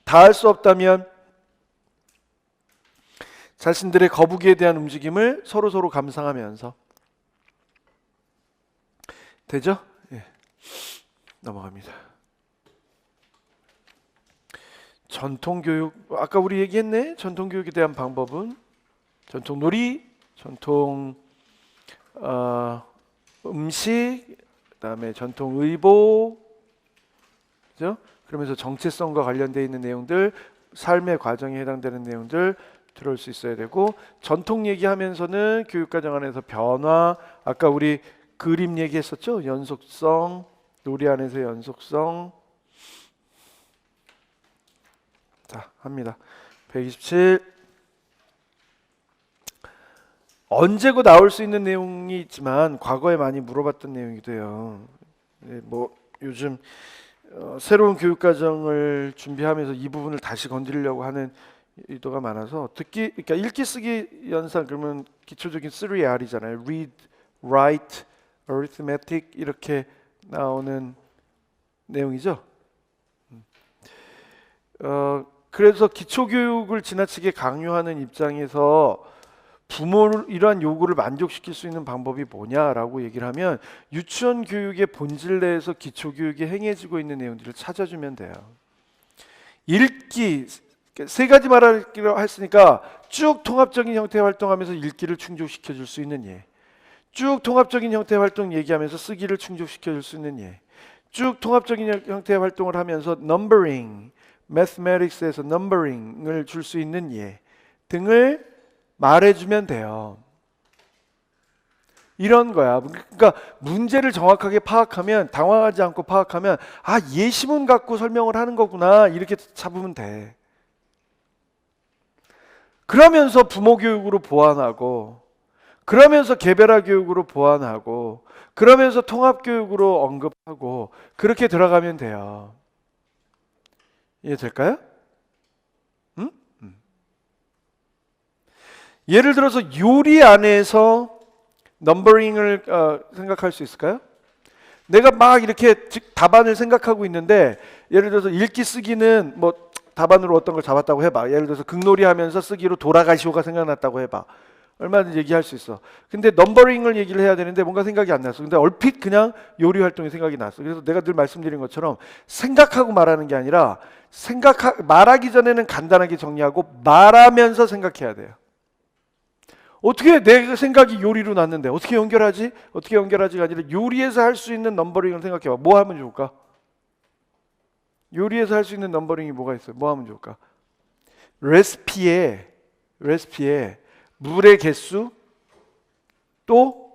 다 할 수 없다면 자신들의 거북이에 대한 움직임을 서로 감상하면서. 되죠? 예. 넘어갑니다. 전통교육, 아까 우리 얘기했네. 전통교육에 대한 방법은 전통놀이, 전통 음식, 그다음에 전통의복, 그죠? 그러면서 정체성과 관련되어 있는 내용들, 삶의 과정에 해당되는 내용들 들어올 수 있어야 되고, 전통 얘기하면서는 교육과정 안에서 변화, 아까 우리 그림 얘기했었죠? 연속성, 놀이 안에서 연속성. 자, 합니다. 127. 언제고 나올 수 있는 내용이 있지만 과거에 많이 물어봤던 내용이기도 해요. 뭐 요즘 새로운 교육과정을 준비하면서 이 부분을 다시 건드리려고 하는 의도가 많아서 그러니까 읽기 쓰기 연산, 그러면 기초적인 3R이잖아요. Read, Write, Arithmetic 이렇게 나오는 내용이죠. 그래서 기초교육을 지나치게 강요하는 입장에서 부모를 이러한 요구를 만족시킬 수 있는 방법이 뭐냐라고 얘기를 하면 유치원 교육의 본질 내에서 기초교육이 행해지고 있는 내용들을 찾아주면 돼요. 읽기, 세 가지 말하기로 했으니까 쭉 통합적인 형태의 활동하면서 읽기를 충족시켜 줄 수 있는 예, 쭉 통합적인 형태의 활동 얘기하면서 쓰기를 충족시켜 줄 수 있는 예, 쭉 통합적인 형태의 활동을 하면서 넘버링, 매스매틱스에서 넘버링을 줄 수 있는 예 등을 말해주면 돼요. 이런 거야. 그러니까 문제를 정확하게 파악하면, 당황하지 않고 파악하면, 아, 예시문 갖고 설명을 하는 거구나, 이렇게 잡으면 돼. 그러면서 부모 교육으로 보완하고, 그러면서 개별화 교육으로 보완하고, 그러면서 통합 교육으로 언급하고, 그렇게 들어가면 돼요. 이해될까요? 응? 예를 들어서 요리 안에서 넘버링을 생각할 수 있을까요? 내가 막 이렇게 답안을 생각하고 있는데, 예를 들어서 읽기 쓰기는 뭐 답안으로 어떤 걸 잡았다고 해봐. 예를 들어서 극놀이 하면서 쓰기로 돌아가시오가 생각났다고 해봐. 얼마든지 얘기할 수 있어. 근데 넘버링을 얘기를 해야 되는데 뭔가 생각이 안 났어. 근데 얼핏 그냥 요리 활동이 생각이 났어. 그래서 내가 늘 말씀드린 것처럼 생각하고 말하는 게 아니라 말하기 전에는 간단하게 정리하고 말하면서 생각해야 돼요. 어떻게 내 생각이 요리로 났는데 어떻게 연결하지? 어떻게 연결하지가 아니라 요리에서 할 수 있는 넘버링을 생각해봐. 뭐 하면 좋을까? 요리에서 할 수 있는 넘버링이 뭐가 있어요? 뭐 하면 좋을까? 레시피에 물의 개수 또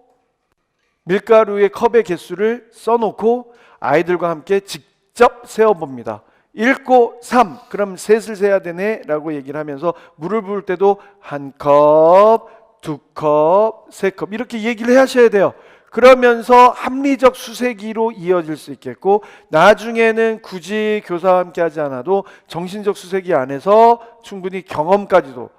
밀가루의 컵의 개수를 써놓고 아이들과 함께 직접 세어봅니다. 읽고 3, 그럼 셋을 세야 되네 라고 얘기를 하면서 물을 부을 때도 한 컵, 두 컵, 세 컵 이렇게 얘기를 하셔야 돼요. 그러면서 합리적 수세기로 이어질 수 있겠고, 나중에는 굳이 교사와 함께 하지 않아도 정신적 수세기 안에서 충분히 경험까지도,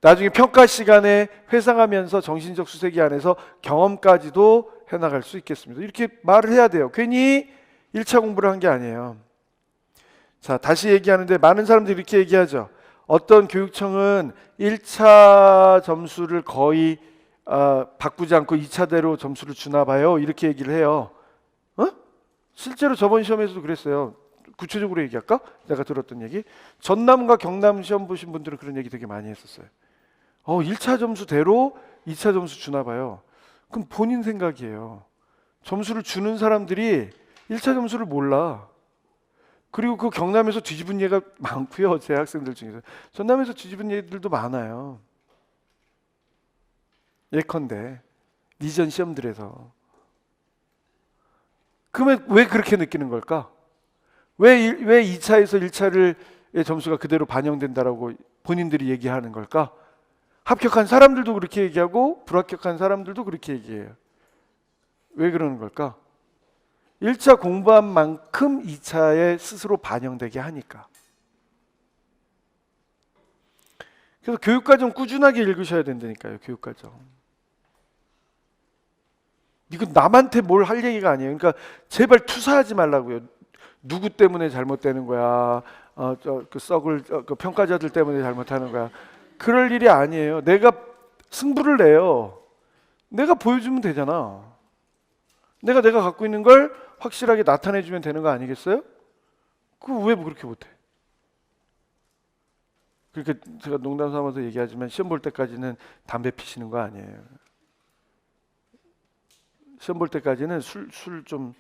나중에 평가 시간에 회상하면서 정신적 수세기 안에서 경험까지도 해나갈 수 있겠습니다. 이렇게 말을 해야 돼요. 괜히 1차 공부를 한 게 아니에요. 자, 다시 얘기하는데 많은 사람들이 이렇게 얘기하죠. 어떤 교육청은 1차 점수를 거의 바꾸지 않고 2차대로 점수를 주나 봐요. 이렇게 얘기를 해요. 실제로 저번 시험에서도 그랬어요. 구체적으로 얘기할까? 내가 들었던 얘기. 전남과 경남 시험 보신 분들은 그런 얘기 되게 많이 했었어요. 1차 점수대로 2차 점수 주나 봐요. 그럼 본인 생각이에요. 점수를 주는 사람들이 1차 점수를 몰라. 그리고 그 경남에서 뒤집은 예가 많고요. 제 학생들 중에서. 전남에서 뒤집은 예들도 많아요. 예컨대 이전 시험들에서. 그러면 왜 그렇게 느끼는 걸까? 왜 2차에서 1차의 점수가 그대로 반영된다라고 본인들이 얘기하는 걸까? 합격한 사람들도 그렇게 얘기하고 불합격한 사람들도 그렇게 얘기해요. 왜 그러는 걸까? 1차 공부한 만큼 2차에 스스로 반영되게 하니까. 그래서 교육과정 꾸준하게 읽으셔야 된다니까요. 교육과정. 이건 남한테 뭘 할 얘기가 아니에요. 그러니까 제발 투사하지 말라고요. 누구 때문에 잘못되는 거야? 그 평가자들 때문에 잘못하는 거야. 그럴 일이 아니에요. 내가 승부를 내요. 내가 보여주면 되잖아. 내가 갖고 있는 걸 확실하게 나타내주면 되는 거 아니겠어요? 그 왜 그렇게 못해? 그렇게 제가 농담 삼아서 얘기하지만 시험 볼 때까지는 담배 피시는 거 아니에요. 시험 볼 때까지는 술 좀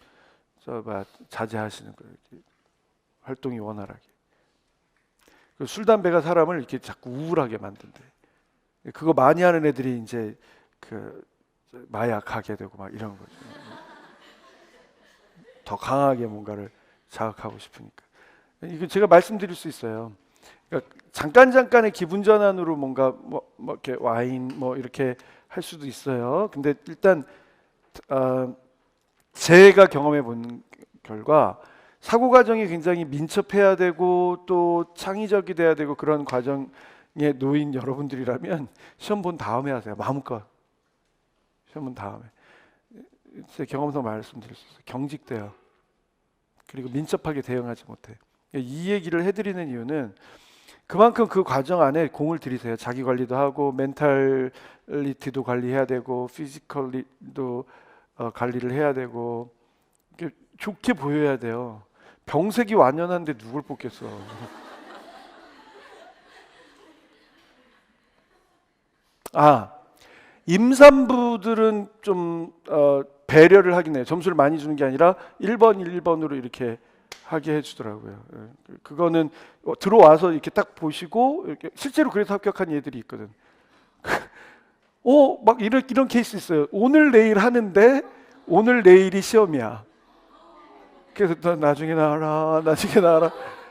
자제하시는 거예요. 활동이 원활하게. 술 담배가 사람을 이렇게 자꾸 우울하게 만든대. 그거 많이 하는 애들이 이제 그 마약하게 되고 막 이런 거죠. 더 강하게 뭔가를 자극하고 싶으니까. 이거 제가 말씀드릴 수 있어요. 그러니까 잠깐의 기분 전환으로 뭔가 뭐 이렇게 와인 뭐 이렇게 할 수도 있어요. 근데 일단 제가 경험해 본 결과 사고 과정이 굉장히 민첩해야 되고 또 창의적이 돼야 되고 그런 과정에 놓인 여러분들이라면 시험 본 다음에 하세요. 마음껏 시험 본 다음에. 제 경험상 말씀드릴 수 있어요. 경직돼요. 그리고 민첩하게 대응하지 못해. 이 얘기를 해드리는 이유는 그만큼 그 과정 안에 공을 들이세요. 자기 관리도 하고 멘탈리티도 관리해야 되고 피지컬리도 관리를 해야 되고 좋게 보여야 돼요. 병색이 완연한데 누굴 뽑겠어. 임산부들은 좀 배려를 하긴 해요. 점수를 많이 주는 게 아니라 1번 1번으로 이렇게 하게 해주더라고요. 그거는 들어와서 이렇게 딱 보시고 이렇게 실제로 그래서 합격한 얘들이 있거든. 막 이런 케이스 있어요. 오늘 내일 하는데 오늘 내일이 시험이야. 그래서 너 나중에 나와라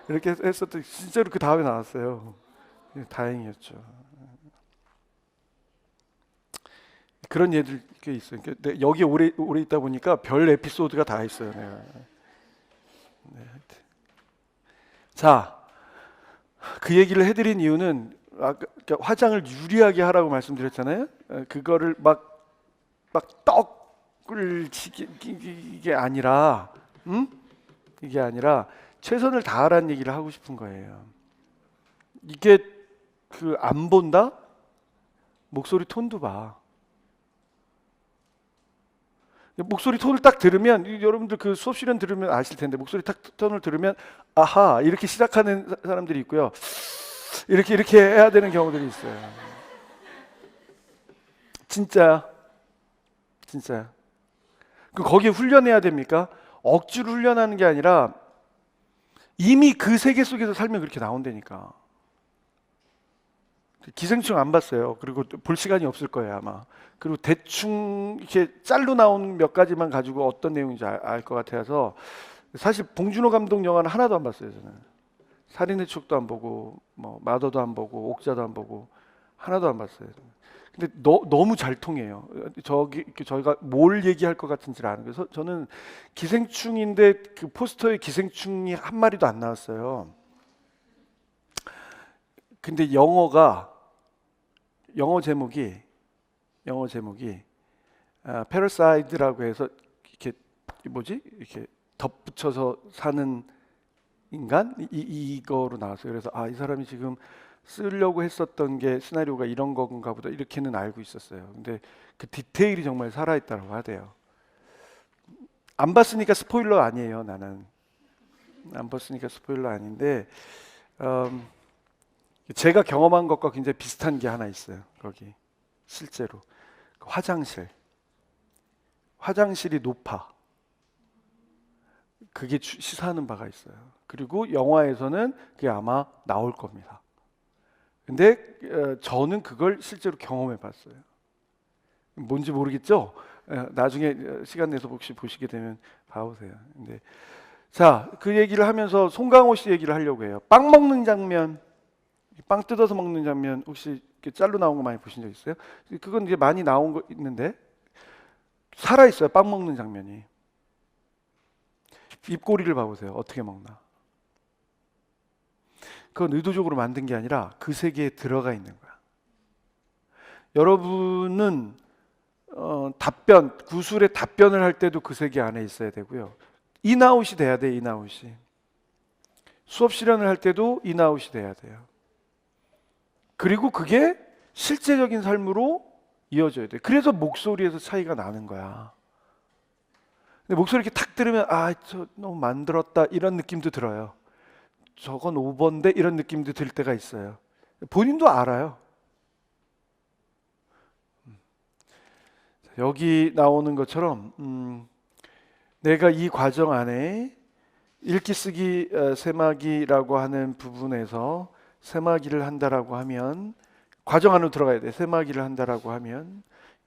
이렇게 했었더니 진짜로 그 다음에 나왔어요. 다행이었죠. 그런 얘들 꽤 있어요. 여기 오래 있다 보니까 별 에피소드가 다 있어요. 내가. 자, 그 얘기를 해드린 이유는 아까 화장을 유리하게 하라고 말씀드렸잖아요. 그거를 막 떡을 이게 아니라, 이게 아니라 최선을 다하라는 얘기를 하고 싶은 거예요. 이게 그 안 본다? 목소리 톤도 봐. 목소리 톤을 딱 들으면 여러분들 그 수업 시간 들으면 아실 텐데 목소리 딱 톤을 들으면 아하 이렇게 시작하는 사람들이 있고요. 이렇게 해야 되는 경우들이 있어요. 진짜. 거기에 훈련해야 됩니까? 억지로 훈련하는 게 아니라 이미 그 세계 속에서 살면 그렇게 나온다니까. 기생충 안 봤어요. 그리고 볼 시간이 없을 거예요 아마. 그리고 대충 이렇게 짤로 나온 몇 가지만 가지고 어떤 내용인지 알 것 같아서 사실 봉준호 감독 영화는 하나도 안 봤어요 저는. 살인의 추억도 안 보고 뭐 마더도 안 보고 옥자도 안 보고 하나도 안 봤어요. 근데 너무 잘 통해요. 저희가 뭘 얘기할 것 같은지를 아는 거예요. 저는 기생충인데 그 포스터에 기생충이 한 마리도 안 나왔어요. 근데 영어 제목이 패러사이드라고 해서 이렇게 이렇게 덧붙여서 사는 인간 이거로 나왔어요. 그래서 이 사람이 지금 쓰려고 했었던 게 시나리오가 이런 건가 보다 이렇게는 알고 있었어요. 근데 그 디테일이 정말 살아있다고 하대요. 안 봤으니까 스포일러 아니에요. 나는 안 봤으니까 스포일러 아닌데 제가 경험한 것과 굉장히 비슷한 게 하나 있어요. 거기 실제로 화장실이 높아. 그게 시사하는 바가 있어요. 그리고 영화에서는 그게 아마 나올 겁니다. 근데 저는 그걸 실제로 경험해 봤어요. 뭔지 모르겠죠? 나중에 시간 내서 혹시 보시게 되면 봐보세요. 근데 자, 그 얘기를 하면서 송강호 씨 얘기를 하려고 해요. 빵 먹는 장면, 빵 뜯어서 먹는 장면 혹시 짤로 나온 거 많이 보신 적 있어요? 그건 이제 많이 나온 거 있는데 살아 있어요. 빵 먹는 장면이. 입꼬리를 봐보세요. 어떻게 먹나? 그건 의도적으로 만든 게 아니라 그 세계에 들어가 있는 거야. 여러분은 구술의 답변을 할 때도 그 세계 안에 있어야 되고요. 인아웃이 돼야 돼. 인아웃이. 수업 실현을 할 때도 인아웃이 돼야 돼요. 그리고 그게 실제적인 삶으로 이어져야 돼. 그래서 목소리에서 차이가 나는 거야. 근데 목소리 이렇게 탁 들으면 저 너무 만들었다 이런 느낌도 들어요. 저건 오버인데 이런 느낌도 들 때가 있어요. 본인도 알아요. 여기 나오는 것처럼 내가 이 과정 안에 읽기 쓰기 세마기라고 하는 부분에서 세마기를 한다라고 하면 과정 안으로 들어가야 돼. 세마기를 한다라고 하면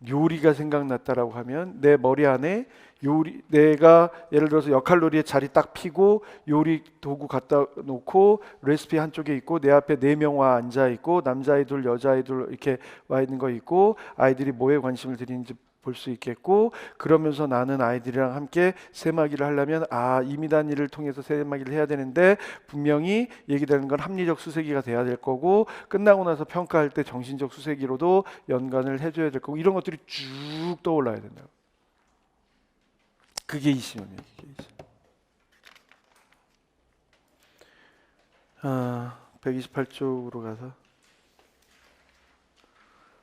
요리가 생각났다라고 하면 내 머리 안에 요리, 내가 예를 들어서 역할놀이에 자리 딱 피고 요리 도구 갖다 놓고 레시피 한쪽에 있고 내 앞에 4명 와 앉아 있고 남자아이 둘 여자아이 둘 이렇게 와 있는 거 있고 아이들이 뭐에 관심을 드리는지 볼 수 있겠고, 그러면서 나는 아이들이랑 함께 세마기를 하려면 이미단위를 통해서 세마기를 해야 되는데 분명히 얘기되는 건 합리적 수세기가 돼야 될 거고, 끝나고 나서 평가할 때 정신적 수세기로도 연관을 해줘야 될 거고, 이런 것들이 쭉 떠올라야 된다. 그게 이 시험이에요. 그게 이 시험. 128쪽으로 가서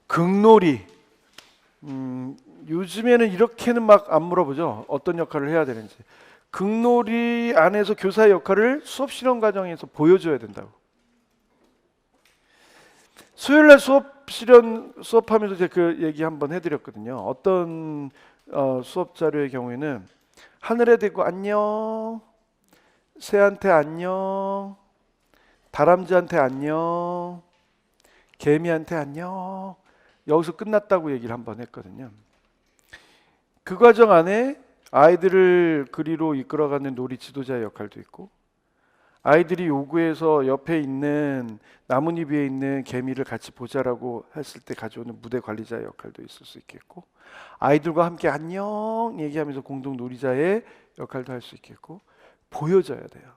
극놀이. 요즘에는 이렇게는 막 안 물어보죠. 어떤 역할을 해야 되는지. 극놀이 안에서 교사의 역할을 수업 실험 과정에서 보여줘야 된다고. 수요일날 수업하면서 제가 그 얘기 한번 해드렸거든요. 어떤 수업 자료의 경우에는 하늘에 대고 안녕, 새한테 안녕, 다람쥐한테 안녕, 개미한테 안녕, 여기서 끝났다고 얘기를 한번 했거든요. 그 과정 안에 아이들을 그리로 이끌어가는 놀이 지도자의 역할도 있고, 아이들이 요구해서 옆에 있는 나뭇잎 위에 있는 개미를 같이 보자라고 했을 때 가져오는 무대 관리자의 역할도 있을 수 있겠고, 아이들과 함께 안녕 얘기하면서 공동 놀이자의 역할도 할 수 있겠고, 보여줘야 돼요.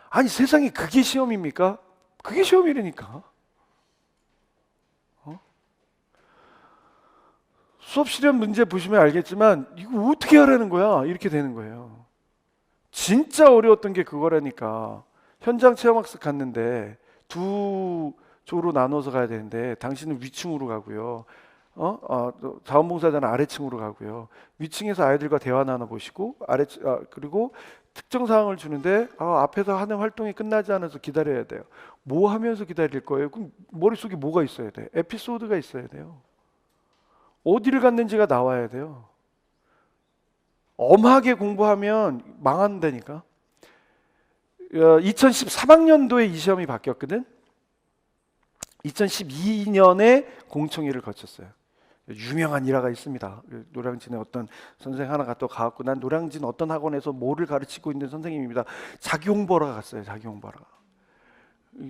아니 세상에 그게 시험입니까? 그게 시험이라니까. 수업 실험 문제 보시면 알겠지만 이거 어떻게 하라는 거야? 이렇게 되는 거예요. 진짜 어려웠던 게 그거라니까. 현장 체험학습 갔는데 두 조로 나눠서 가야 되는데 당신은 위층으로 가고요. 자원봉사자는 아래층으로 가고요. 위층에서 아이들과 대화 나눠보시고 그리고 특정 사항을 주는데 앞에서 하는 활동이 끝나지 않아서 기다려야 돼요. 뭐 하면서 기다릴 거예요? 그럼 머릿속에 뭐가 있어야 돼? 에피소드가 있어야 돼요. 어디를 갔는지가 나와야 돼요. 엄하게 공부하면 망한다니까. 2013학년도에 이 시험이 바뀌었거든. 2012년에 공청회를 거쳤어요. 유명한 일화가 있습니다. 노량진에 어떤 선생 하나가 또 가갖고, 난 노량진 어떤 학원에서 뭐를 가르치고 있는 선생님입니다. 자기 홍보하러 갔어요. 자기 홍보하러.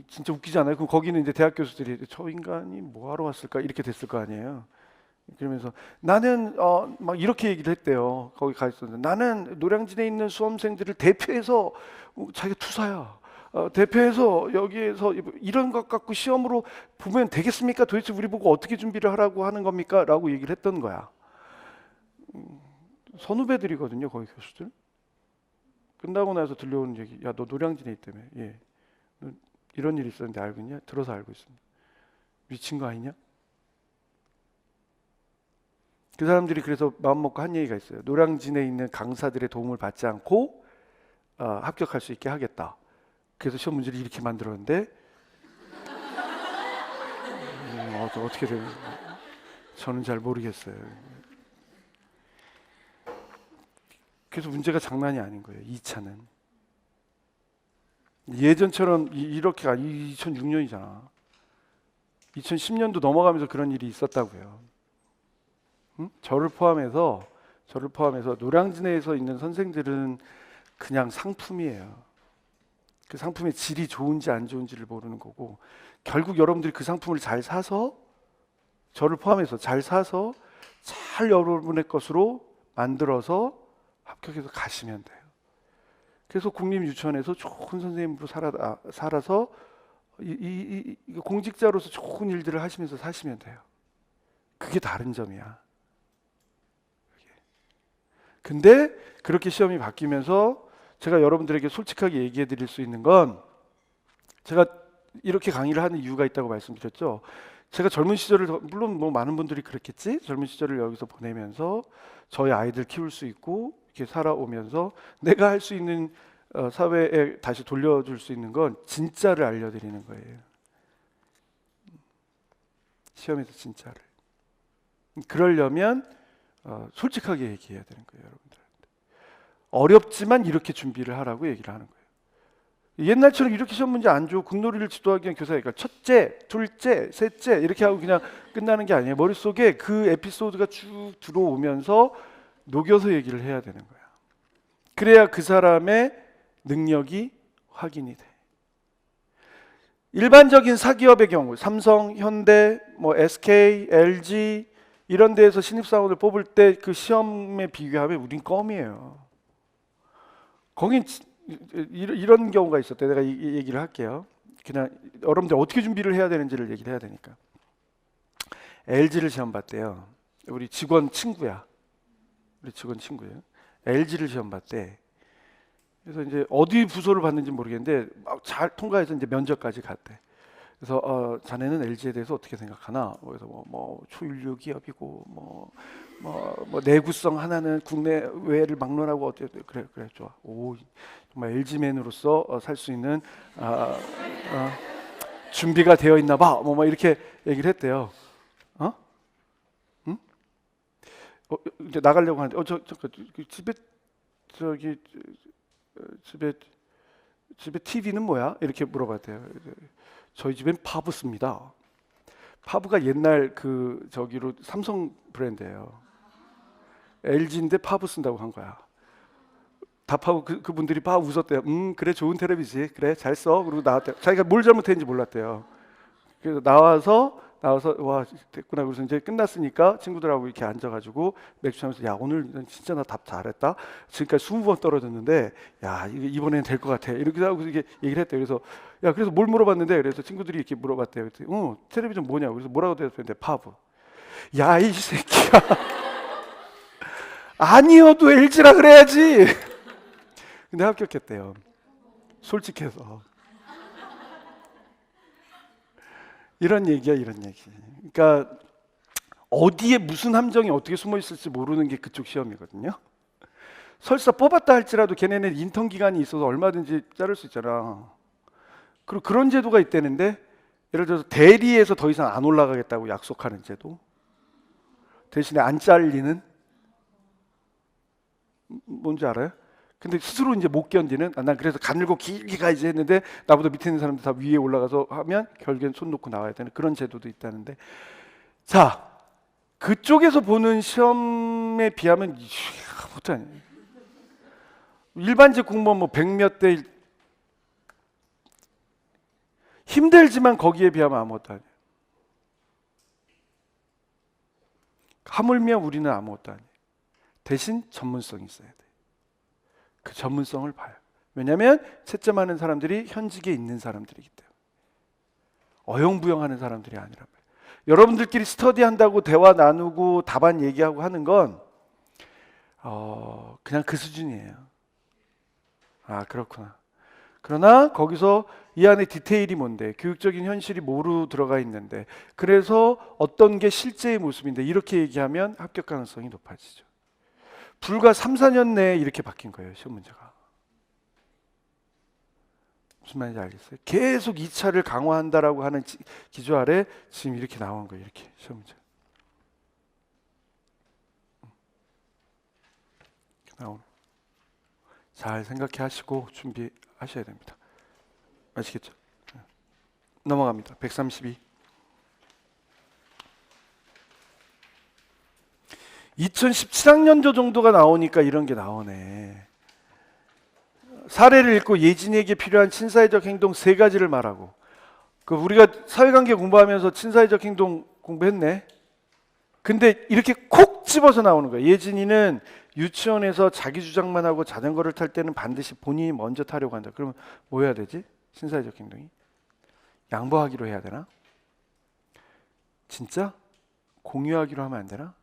진짜 웃기지 않아요? 그럼 거기는 이제 대학 교수들이 저 인간이 뭐 하러 왔을까 이렇게 됐을 거 아니에요. 그러면서 나는 막 이렇게 얘기를 했대요. 거기 가 있었는데 나는 노량진에 있는 수험생들을 대표해서 자기가 투사야. 대표해서 여기에서 이런 것 갖고 시험으로 보면 되겠습니까? 도대체 우리 보고 어떻게 준비를 하라고 하는 겁니까? 라고 얘기를 했던 거야. 선후배들이거든요, 거기 교수들. 끝나고 나서 들려오는 얘기, 야, 너 노량진에 있다며. 예. 너 이런 일이 있었는데 알고 있냐? 들어서 알고 있습니다. 미친 거 아니냐? 그 사람들이 그래서 마음먹고 한 얘기가 있어요. 노량진에 있는 강사들의 도움을 받지 않고 합격할 수 있게 하겠다. 그래서 시험 문제를 이렇게 만들었는데 어떻게 되는 저는 잘 모르겠어요. 그래서 문제가 장난이 아닌 거예요. 2차는 예전처럼 이렇게 2006년이잖아. 2010년도 넘어가면서 그런 일이 있었다고요. 저를 포함해서 노량진에서 있는 선생들은 그냥 상품이에요. 그 상품의 질이 좋은지 안 좋은지를 모르는 거고, 결국 여러분들이 그 상품을 잘 사서, 저를 포함해서 잘 사서 잘 여러분의 것으로 만들어서 합격해서 가시면 돼요. 그래서 국립유치원에서 좋은 선생님으로 살아서 공직자로서 좋은 일들을 하시면서 사시면 돼요. 그게 다른 점이야. 근데 그렇게 시험이 바뀌면서 제가 여러분들에게 솔직하게 얘기해 드릴 수 있는 건, 제가 이렇게 강의를 하는 이유가 있다고 말씀드렸죠. 제가 젊은 시절을 물론 뭐 많은 분들이 그랬겠지. 젊은 시절을 여기서 보내면서 저희 아이들 키울 수 있고 이렇게 살아오면서 내가 할 수 있는 사회에 다시 돌려줄 수 있는 건 진짜를 알려드리는 거예요. 시험에서 진짜를. 그러려면 솔직하게 얘기해야 되는 거예요, 여러분들. 어렵지만 이렇게 준비를 하라고 얘기를 하는 거예요. 옛날처럼 이렇게 시험 문제 안 줘. 국놀이를 지도하기 위한 교사니까 첫째, 둘째, 셋째 이렇게 하고 그냥 끝나는 게 아니에요. 머릿속에 그 에피소드가 쭉 들어오면서 녹여서 얘기를 해야 되는 거야. 그래야 그 사람의 능력이 확인이 돼. 일반적인 사기업의 경우 삼성, 현대, 뭐 SK, LG 이런 데에서 신입사원을 뽑을 때 그 시험에 비교하면 우린 껌이에요. 거긴 이런 경우가 있었대. 내가 이 얘기를 할게요. 그냥 여러분들 어떻게 준비를 해야 되는지를 얘기를 해야 되니까. LG를 시험 봤대요. 우리 직원 친구야. 우리 직원 친구예요. LG를 시험 봤대. 그래서 이제 어디 부서를 봤는지 모르겠는데 막 잘 통과해서 이제 면접까지 갔대. 그래서 자네는 LG에 대해서 어떻게 생각하나? 그래서 뭐 초일류 기업이고 뭐 내구성 하나는 국내 외를 막론하고 어때? 그래 좋아. 오 정말 LG맨으로서 살 수 있는 준비가 되어 있나 봐. 뭐 이렇게 얘기를 했대요. 응? 이제 나가려고 하는데 집에 집에 TV는 뭐야? 이렇게 물어봤대요. 저희 집엔 파브스입니다. 파브가 옛날 저기로 삼성 브랜드예요. LG인데 파브 쓴다고 한 거야. 답하고 그분들이 막 웃었대요. 그래 좋은 텔레비지. 그래 잘 써. 그리고 나왔대요. 자기가 뭘 잘못했는지 몰랐대요. 그래서 나와서 와 됐구나. 그래서 이제 끝났으니까 친구들하고 이렇게 앉아가지고 맥주 하면서 야 오늘 진짜 나 답 잘했다. 지금까지 20번 떨어졌는데 야 이번에는 될 것 같아. 이렇게 하고 이렇게 얘기를 했대요. 그래서 야 그래서 뭘 물어봤는데 그래서 친구들이 이렇게 물어봤대요. 그랬더니 텔레비전 뭐냐고. 그래서 뭐라고 대답했는데 파브. 야 이 새끼야. 아니어도 LG라 그래야지. 근데 합격했대요. 솔직해서. 이런 얘기야, 이런 얘기. 그러니까 어디에 무슨 함정이 어떻게 숨어 있을지 모르는 게 그쪽 시험이거든요. 설사 뽑았다 할지라도 걔네는 인턴 기간이 있어서 얼마든지 자를 수 있잖아. 그리고 그런 제도가 있다는데 예를 들어서 대리에서 더 이상 안 올라가겠다고 약속하는 제도. 대신에 안 잘리는 뭔지 알아요? 근데 스스로 이제 못 견디는 난 그래서 가늘고 길게 가야지 했는데 나보다 밑에 있는 사람들 다 위에 올라가서 하면 결국엔 손 놓고 나와야 되는 그런 제도도 있다는데 자 그쪽에서 보는 시험에 비하면 아무것도 아니에요. 일반직 공무원 뭐 100몇 대 힘들지만 거기에 비하면 아무것도 아니에요. 하물며 우리는 아무것도 아니에요. 대신 전문성이 있어야 돼요. 그 전문성을 봐요. 왜냐하면 채점하는 사람들이 현직에 있는 사람들이기 때문에 어영부영하는 사람들이 아니란 말이에요. 여러분들끼리 스터디한다고 대화 나누고 답안 얘기하고 하는 건 그냥 그 수준이에요. 아 그렇구나. 그러나 거기서 이 안에 디테일이 뭔데 교육적인 현실이 뭐로 들어가 있는데 그래서 어떤 게 실제의 모습인데 이렇게 얘기하면 합격 가능성이 높아지죠. 불과 3, 4년 내에 이렇게 바뀐 거예요. 시험 문제가. 무슨 말인지 알겠어요? 계속 2차를 강화한다라고 하는 기조 아래 지금 이렇게 나온 거예요. 이렇게 시험 문제. 나오는. 잘 생각해 하시고 준비하셔야 됩니다. 아시겠죠? 넘어갑니다. 132. 2017학년도 정도가 나오니까 이런 게 나오네. 사례를 읽고 예진이에게 필요한 친사회적 행동 3가지를 말하고 우리가 사회관계 공부하면서 친사회적 행동 공부했네. 근데 이렇게 콕 집어서 나오는 거예요. 예진이는 유치원에서 자기 주장만 하고 자전거를 탈 때는 반드시 본인이 먼저 타려고 한다. 그러면 뭐 해야 되지? 친사회적 행동이? 양보하기로 해야 되나? 진짜? 공유하기로 하면 안 되나?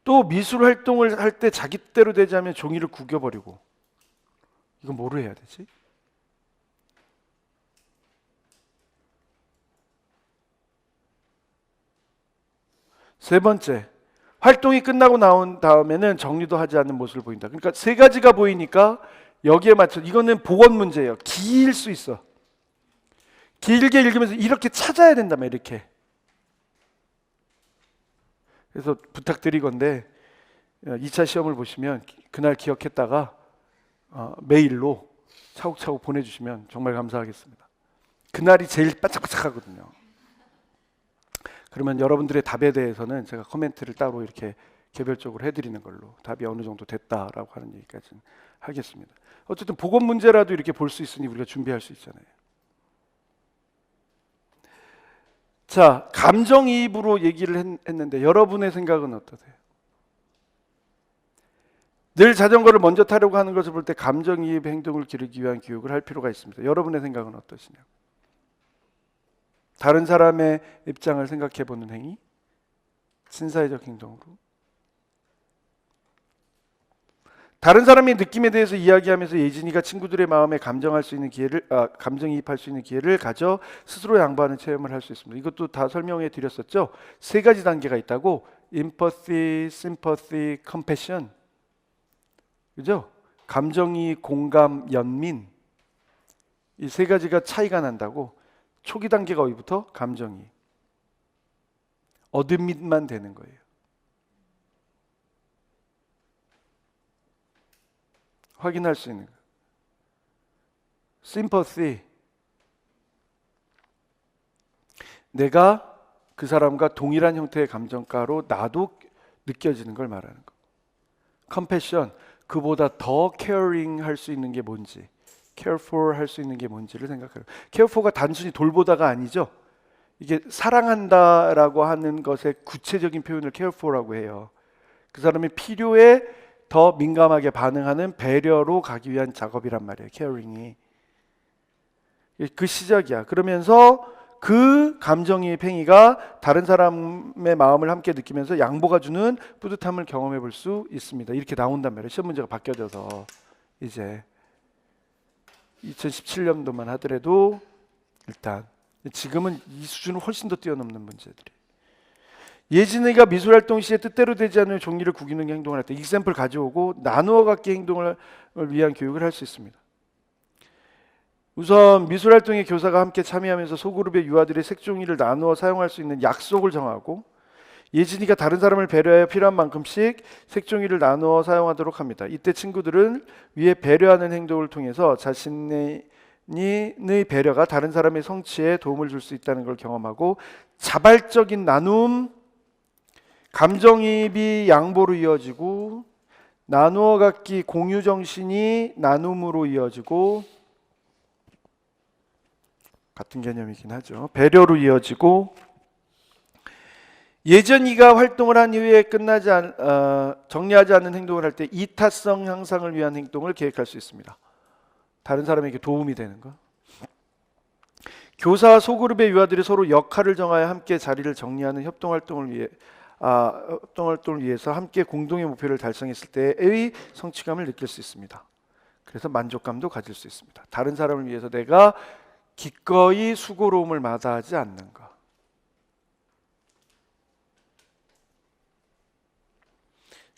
또 미술 활동을 할 때 자기 뜻대로 되지 않으면 종이를 구겨버리고 이건 뭐로 해야 되지? 세 번째, 활동이 끝나고 나온 다음에는 정리도 하지 않는 모습을 보인다. 그러니까 세 가지가 보이니까 여기에 맞춰, 이거는 복원 문제예요. 길 수 있어. 길게 읽으면서 이렇게 찾아야 된다며, 이렇게. 그래서 부탁드리건데 2차 시험을 보시면 그날 기억했다가 메일로 차곡차곡 보내주시면 정말 감사하겠습니다. 그날이 제일 반짝반짝하거든요. 그러면 여러분들의 답에 대해서는 제가 코멘트를 따로 이렇게 개별적으로 해드리는 걸로, 답이 어느 정도 됐다라고 하는 얘기까지는 하겠습니다. 어쨌든 복원 문제라도 이렇게 볼 수 있으니 우리가 준비할 수 있잖아요. 자, 감정이입으로 얘기를 했는데 여러분의 생각은 어떠세요? 늘 자전거를 먼저 타려고 하는 것을 볼 때 감정이입 행동을 기르기 위한 교육을 할 필요가 있습니다. 여러분의 생각은 어떠시냐고. 다른 사람의 입장을 생각해보는 행위, 친사회적 행동으로. 다른 사람의 느낌에 대해서 이야기하면서 예진이가 친구들의 마음에 감정할 수 있는 기회를, 감정이입할 수 있는 기회를 가져 스스로 양보하는 체험을 할 수 있습니다. 이것도 다 설명해 드렸었죠. 세 가지 단계가 있다고. empathy, sympathy, compassion. 그죠? 감정이입, 공감, 연민. 이 세 가지가 차이가 난다고. 초기 단계가 어디부터? 감정이입. 어드밋만 되는 거예요. 확인할 수 있는 거. sympathy. 내가 그 사람과 동일한 형태의 감정가로 나도 느껴지는 걸 말하는 거. compassion. 그보다 더 caring 할 수 있는 게 뭔지, care for 할 수 있는 게 뭔지를 생각해요. care for가 단순히 돌보다가 아니죠. 이게 사랑한다라고 하는 것의 구체적인 표현을 care for라고 해요. 그 사람의 필요에 더 민감하게 반응하는 배려로 가기 위한 작업이란 말이에요. caring이. 그 시작이야. 그러면서 그 감정이입 행위가 다른 사람의 마음을 함께 느끼면서 양보가 주는 뿌듯함을 경험해 볼 수 있습니다. 이렇게 나온단 말이에요. 시험 문제가 바뀌어져서 이제 2017년도만 하더라도 일단 지금은 이 수준을 훨씬 더 뛰어넘는 문제들이. 예진이가 미술활동 시에 뜻대로 되지 않는 종이를 구기는 행동을 할 때 example 가져오고 나누어 갖기 행동을 위한 교육을 할 수 있습니다. 우선 미술활동에 교사가 함께 참여하면서 소그룹의 유아들의 색종이를 나누어 사용할 수 있는 약속을 정하고 예진이가 다른 사람을 배려하여 필요한 만큼씩 색종이를 나누어 사용하도록 합니다. 이때 친구들은 위에 배려하는 행동을 통해서 자신의 배려가 다른 사람의 성취에 도움을 줄 수 있다는 걸 경험하고 자발적인 나눔, 감정이입이 양보로 이어지고 나누어 갖기 공유 정신이 나눔으로 이어지고 같은 개념이긴 하죠. 배려로 이어지고 예전이가 활동을 한 이후에 정리하지 않는 행동을 할 때 이타성 향상을 위한 행동을 계획할 수 있습니다. 다른 사람에게 도움이 되는 거. 교사와 소그룹의 유아들이 서로 역할을 정하여 함께 자리를 정리하는 협동활동을 위해서 함께 공동의 목표를 달성했을 때의 성취감을 느낄 수 있습니다. 그래서 만족감도 가질 수 있습니다. 다른 사람을 위해서 내가 기꺼이 수고로움을 마다하지 않는 것.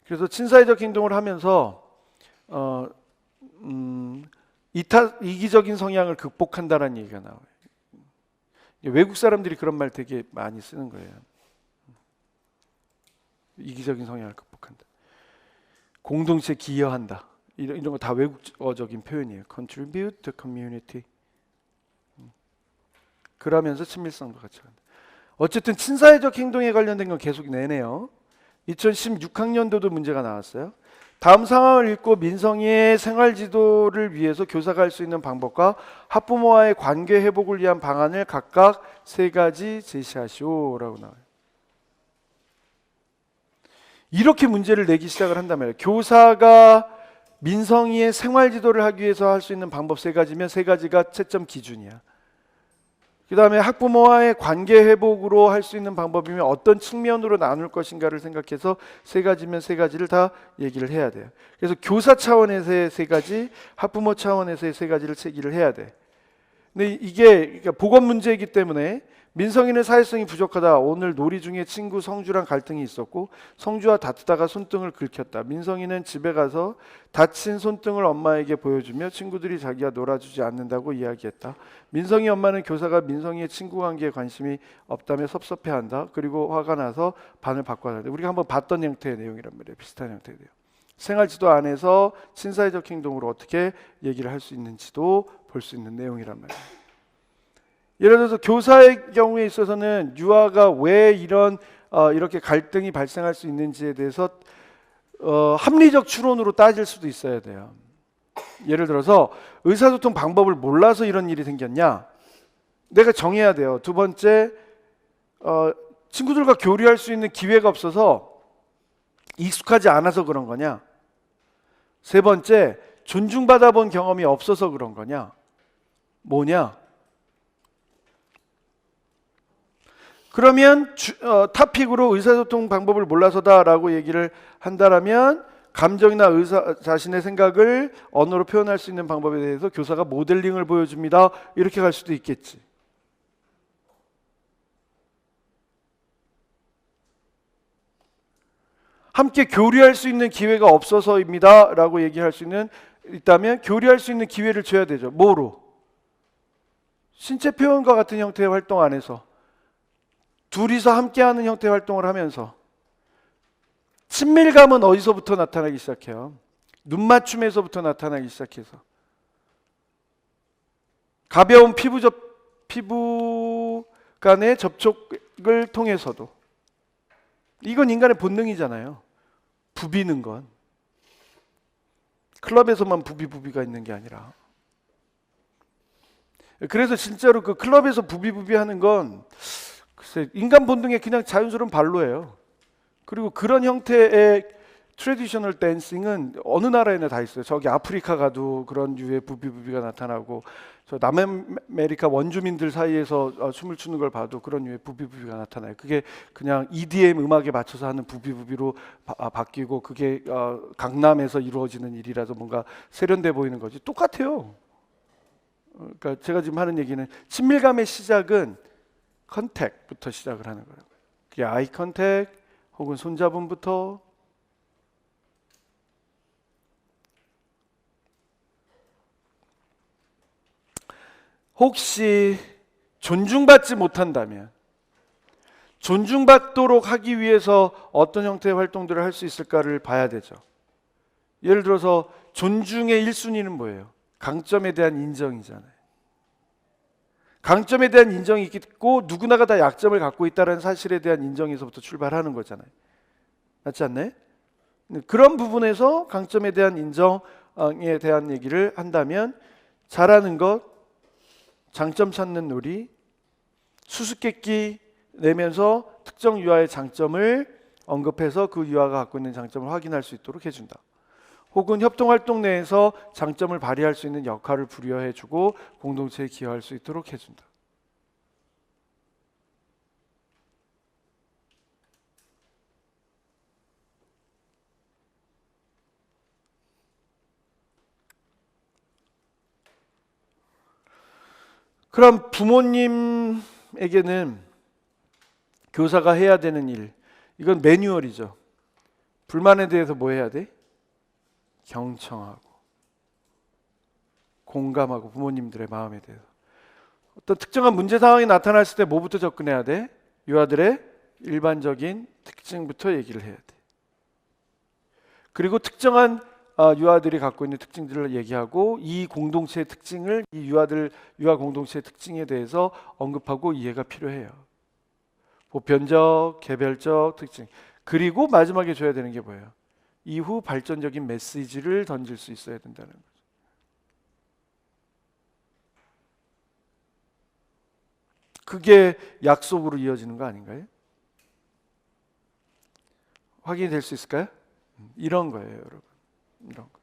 그래서 친사회적 행동을 하면서 이기적인 성향을 극복한다는 얘기가 나와요. 외국 사람들이 그런 말 되게 많이 쓰는 거예요. 이기적인 성향을 극복한다. 공동체에 기여한다. 이런 거 다 외국어적인 표현이에요. Contribute to community. 그러면서 친밀성도 같이 간다. 어쨌든 친사회적 행동에 관련된 건 계속 내네요. 2016학년도도 문제가 나왔어요. 다음 상황을 읽고 민성이의 생활지도를 위해서 교사가 할 수 있는 방법과 학부모와의 관계 회복을 위한 방안을 각각 3가지 제시하시오라고 나와요. 이렇게 문제를 내기 시작을 한단 말이에요. 교사가 민성이의 생활지도를 하기 위해서 할 수 있는 방법 3가지면 3가지가 채점 기준이야. 그 다음에 학부모와의 관계 회복으로 할 수 있는 방법이면 어떤 측면으로 나눌 것인가를 생각해서 3가지면 3가지를 다 얘기를 해야 돼요. 그래서 교사 차원에서의 3가지, 학부모 차원에서의 3가지를 체기를 해야 돼. 근데 이게 그러니까 보건 문제이기 때문에 민성이는 사회성이 부족하다. 오늘 놀이 중에 친구 성주랑 갈등이 있었고 성주와 다투다가 손등을 긁혔다. 민성이는 집에 가서 다친 손등을 엄마에게 보여주며 친구들이 자기가 놀아주지 않는다고 이야기했다. 민성이 엄마는 교사가 민성이의 친구 관계에 관심이 없다며 섭섭해한다. 그리고 화가 나서 반을 바꿔야 돼. 우리가 한번 봤던 형태의 내용이란 말이에요. 비슷한 형태의 내용. 생활지도 안에서 친사회적 행동으로 어떻게 얘기를 할 수 있는지도 볼 수 있는 내용이란 말이에요. 예를 들어서 교사의 경우에 있어서는 유아가 왜 이렇게 갈등이 발생할 수 있는지에 대해서 합리적 추론으로 따질 수도 있어야 돼요. 예를 들어서 의사소통 방법을 몰라서 이런 일이 생겼냐? 내가 정해야 돼요. 두 번째, 친구들과 교류할 수 있는 기회가 없어서 익숙하지 않아서 그런 거냐? 세 번째, 존중받아 본 경험이 없어서 그런 거냐? 뭐냐? 그러면 타픽으로 의사소통 방법을 몰라서다라고 얘기를 한다라면 감정이나 자신의 생각을 언어로 표현할 수 있는 방법에 대해서 교사가 모델링을 보여줍니다. 이렇게 갈 수도 있겠지. 함께 교류할 수 있는 기회가 없어서입니다. 라고 얘기할 수 있다면 교류할 수 있는 기회를 줘야 되죠. 뭐로? 신체 표현과 같은 형태의 활동 안에서 둘이서 함께하는 형태의 활동을 하면서 친밀감은 어디서부터 나타나기 시작해요? 눈맞춤에서부터 나타나기 시작해서 가벼운 피부 간의 접촉을 통해서도 이건 인간의 본능이잖아요. 부비는 건 클럽에서만 부비가 있는 게 아니라 그래서 진짜로 그 클럽에서 부비하는 건 글쎄 인간 본능의 그냥 자연스러운 발로예요. 그리고 그런 형태의 트래디셔널 댄싱은 어느 나라에나 다 있어요. 저기 아프리카 가도 그런 유의 부비가 나타나고 저 남아메리카 원주민들 사이에서 춤을 추는 걸 봐도 그런 유의 부비가 나타나요. 그게 그냥 EDM 음악에 맞춰서 하는 부비로 바뀌고 그게 강남에서 이루어지는 일이라서 뭔가 세련돼 보이는 거지. 똑같아요. 그러니까 제가 지금 하는 얘기는 친밀감의 시작은 컨택부터 시작을 하는 거예요. 그게 아이 컨택 혹은 손잡음부터 혹시 존중받지 못한다면 존중받도록 하기 위해서 어떤 형태의 활동들을 할 수 있을까를 봐야 되죠. 예를 들어서 존중의 1순위는 뭐예요? 강점에 대한 인정이잖아요. 강점에 대한 인정이 있고 누구나가 다 약점을 갖고 있다는 사실에 대한 인정에서부터 출발하는 거잖아요. 맞지 않나요? 그런 부분에서 강점에 대한 인정에 대한 얘기를 한다면 잘하는 것, 장점 찾는 놀이, 수수께끼 내면서 특정 유아의 장점을 언급해서 그 유아가 갖고 있는 장점을 확인할 수 있도록 해준다. 혹은 협동활동 내에서 장점을 발휘할 수 있는 역할을 부여해주고 공동체에 기여할 수 있도록 해준다. 그럼 부모님에게는 교사가 해야 되는 일, 이건 매뉴얼이죠. 불만에 대해서 뭐 해야 돼? 경청하고 공감하고 부모님들의 마음에 대해서 어떤 특정한 문제 상황이 나타났을 때 뭐부터 접근해야 돼? 유아들의 일반적인 특징부터 얘기를 해야 돼. 그리고 특정한 유아들이 갖고 있는 특징들을 얘기하고 이 공동체의 특징을 이 유아 공동체의 특징에 대해서 언급하고 이해가 필요해요. 보편적, 개별적 특징. 그리고 마지막에 줘야 되는 게 뭐예요? 이후 발전적인 메시지를 던질 수 있어야 된다는 거죠. 그게 약속으로 이어지는 거 아닌가요? 확인이 될 수 있을까요? 이런 거예요, 여러분. 이런 거.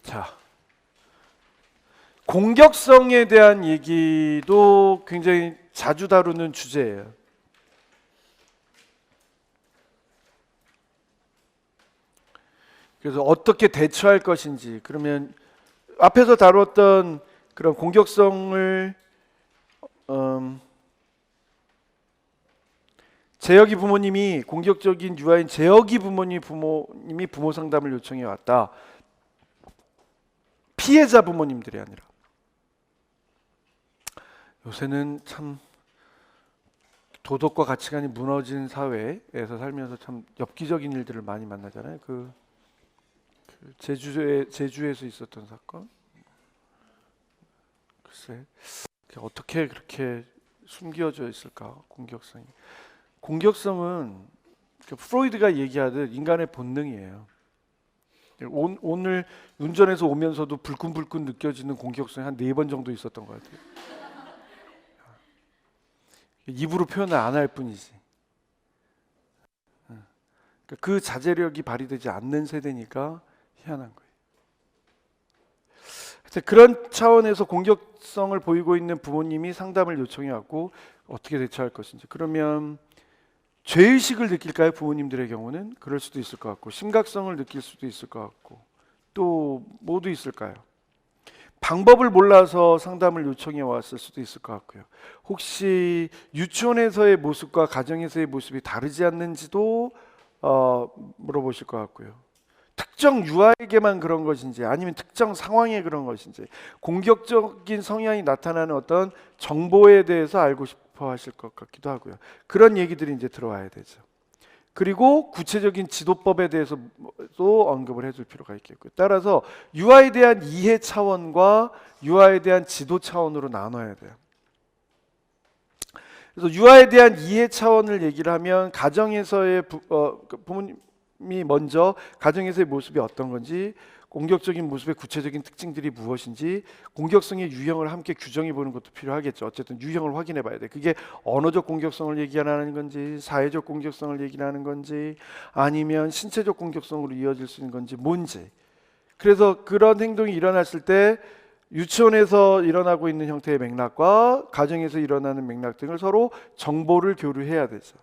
자, 공격성에 대한 얘기도 굉장히 자주 다루는 주제예요. 그래서 어떻게 대처할 것인지, 그러면 앞에서 다뤘던 그런 공격성을 재혁이 부모님이 공격적인 유아인 재혁이 부모님이 부모 상담을 요청해 왔다. 피해자 부모님들이 아니라. 요새는 참 도덕과 가치관이 무너진 사회에서 살면서 참 엽기적인 일들을 많이 만나잖아요. 그 제주에서 있었던 사건. 글쎄, 어떻게 그렇게 숨겨져 있을까? 공격성은 프로이드가 얘기하듯 인간의 본능이에요. 오늘 운전해서 오면서도 불끈불끈 느껴지는 공격성이 한 4번 정도 있었던 것 같아요. 입으로 표현을 안 할 뿐이지. 그 자제력이 발휘되지 않는 세대니까 희한한 거예요. 그런 차원에서 공격성을 보이고 있는 부모님이 상담을 요청해 왔고 어떻게 대처할 것인지. 그러면 죄의식을 느낄까요? 부모님들의 경우는 그럴 수도 있을 것 같고, 심각성을 느낄 수도 있을 것 같고, 또 뭐도 있을까요? 방법을 몰라서 상담을 요청해 왔을 수도 있을 것 같고요. 혹시 유치원에서의 모습과 가정에서의 모습이 다르지 않는지도 물어보실 것 같고요. 특정 유아에게만 그런 것인지, 아니면 특정 상황에 그런 것인지, 공격적인 성향이 나타나는 어떤 정보에 대해서 알고 싶어 하실 것 같기도 하고요. 그런 얘기들이 이제 들어와야 되죠. 그리고 구체적인 지도법에 대해서도 언급을 해줄 필요가 있겠고요. 따라서 유아에 대한 이해 차원과 유아에 대한 지도 차원으로 나눠야 돼요. 그래서 유아에 대한 이해 차원을 얘기를 하면 가정에서의 부모님이 먼저 가정에서의 모습이 어떤 건지, 공격적인 모습의 구체적인 특징들이 무엇인지, 공격성의 유형을 함께 규정해 보는 것도 필요하겠죠. 어쨌든 유형을 확인해 봐야 돼. 그게 언어적 공격성을 얘기하는 건지, 사회적 공격성을 얘기하는 건지, 아니면 신체적 공격성으로 이어질 수 있는 건지, 뭔지. 그래서 그런 행동이 일어났을 때 유치원에서 일어나고 있는 형태의 맥락과 가정에서 일어나는 맥락 등을 서로 정보를 교류해야 되죠.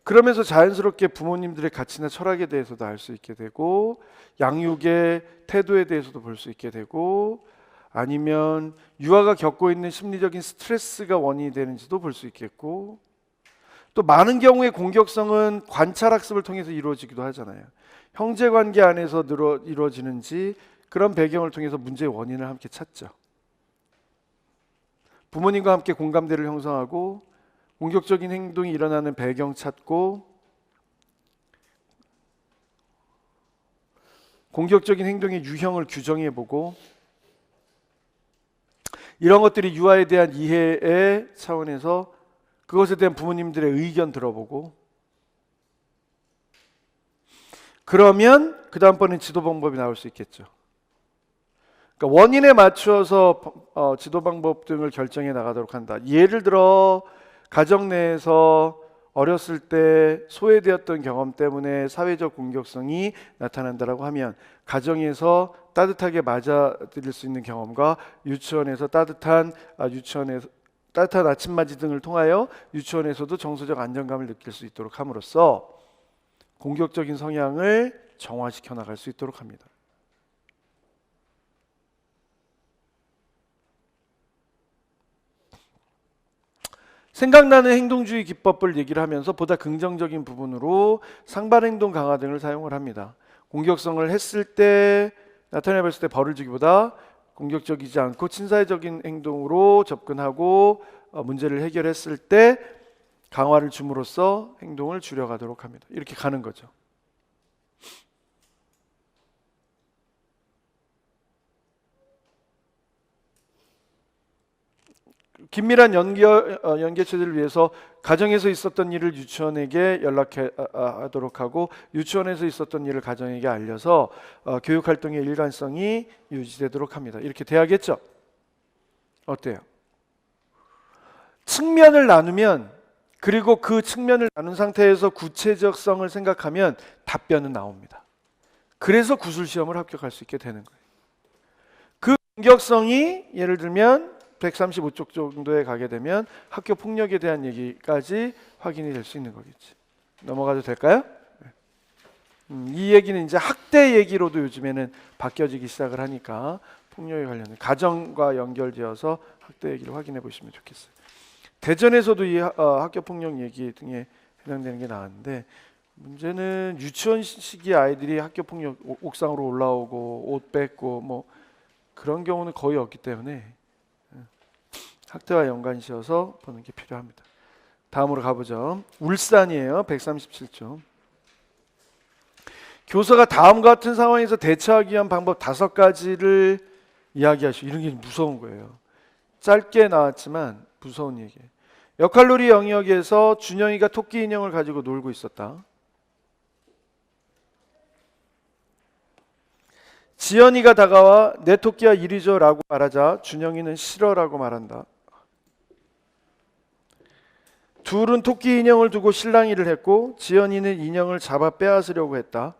그러면서 자연스럽게 부모님들의 가치나 철학에 대해서도 알 수 있게 되고, 양육의 태도에 대해서도 볼 수 있게 되고, 아니면 유아가 겪고 있는 심리적인 스트레스가 원인이 되는지도 볼 수 있겠고, 또 많은 경우에 공격성은 관찰학습을 통해서 이루어지기도 하잖아요. 형제관계 안에서 이루어지는지, 그런 배경을 통해서 문제의 원인을 함께 찾죠. 부모님과 함께 공감대를 형성하고 공격적인 행동이 일어나는 배경 찾고, 공격적인 행동의 유형을 규정해보고, 이런 것들이 유아에 대한 이해의 차원에서 그것에 대한 부모님들의 의견 들어보고, 그러면 그 다음번엔 지도 방법이 나올 수 있겠죠. 그러니까 원인에 맞추어서 지도 방법 등을 결정해 나가도록 한다. 예를 들어 가정 내에서 어렸을 때 소외되었던 경험 때문에 사회적 공격성이 나타난다라고 하면, 가정에서 따뜻하게 맞아들일 수 있는 경험과 유치원에서 따뜻한 아침맞이 등을 통하여 유치원에서도 정서적 안정감을 느낄 수 있도록 함으로써 공격적인 성향을 정화시켜 나갈 수 있도록 합니다. 생각나는 행동주의 기법을 얘기를 하면서 보다 긍정적인 부분으로 상반행동 강화 등을 사용을 합니다. 공격성을 했을 때, 나타내봤을 때 벌을 주기보다 공격적이지 않고 친사회적인 행동으로 접근하고 문제를 해결했을 때 강화를 줌으로써 행동을 줄여가도록 합니다. 이렇게 가는 거죠. 긴밀한 연계체제를 위해서 가정에서 있었던 일을 유치원에게 연락하도록 하고, 유치원에서 있었던 일을 가정에게 알려서 교육활동의 일관성이 유지되도록 합니다. 이렇게 돼야겠죠? 어때요? 측면을 나누면, 그리고 그 측면을 나눈 상태에서 구체적성을 생각하면 답변은 나옵니다. 그래서 구술시험을 합격할 수 있게 되는 거예요. 그 공격성이 예를 들면 135쪽 정도에 가게 되면 학교 폭력에 대한 얘기까지 확인이 될 수 있는 거겠지. 넘어가도 될까요? 이 얘기는 이제 학대 얘기로도 요즘에는 바뀌어지기 시작을 하니까 폭력에 관련된 가정과 연결되어서 학대 얘기를 확인해 보시면 좋겠어요. 대전에서도 이 학교 폭력 얘기 등에 해당되는 게 나왔는데, 문제는 유치원 시기 아이들이 학교 폭력 옥상으로 올라오고 옷 뺏고 뭐 그런 경우는 거의 없기 때문에 학대와 연관지어서 보는 게 필요합니다. 다음으로 가보죠. 울산이에요. 137쪽. 교사가 다음과 같은 상황에서 대처하기 위한 방법 5가지를 이야기하시고, 이런 게 무서운 거예요. 짧게 나왔지만 무서운 얘기예요. 역할놀이 영역에서 준영이가 토끼 인형을 가지고 놀고 있었다. 지연이가 다가와 내 토끼야 이리 줘 라고 말하자 준영이는 싫어라고 말한다. 둘은 토끼 인형을 두고 실랑이를 했고 지연이는 인형을 잡아 빼앗으려고 했다.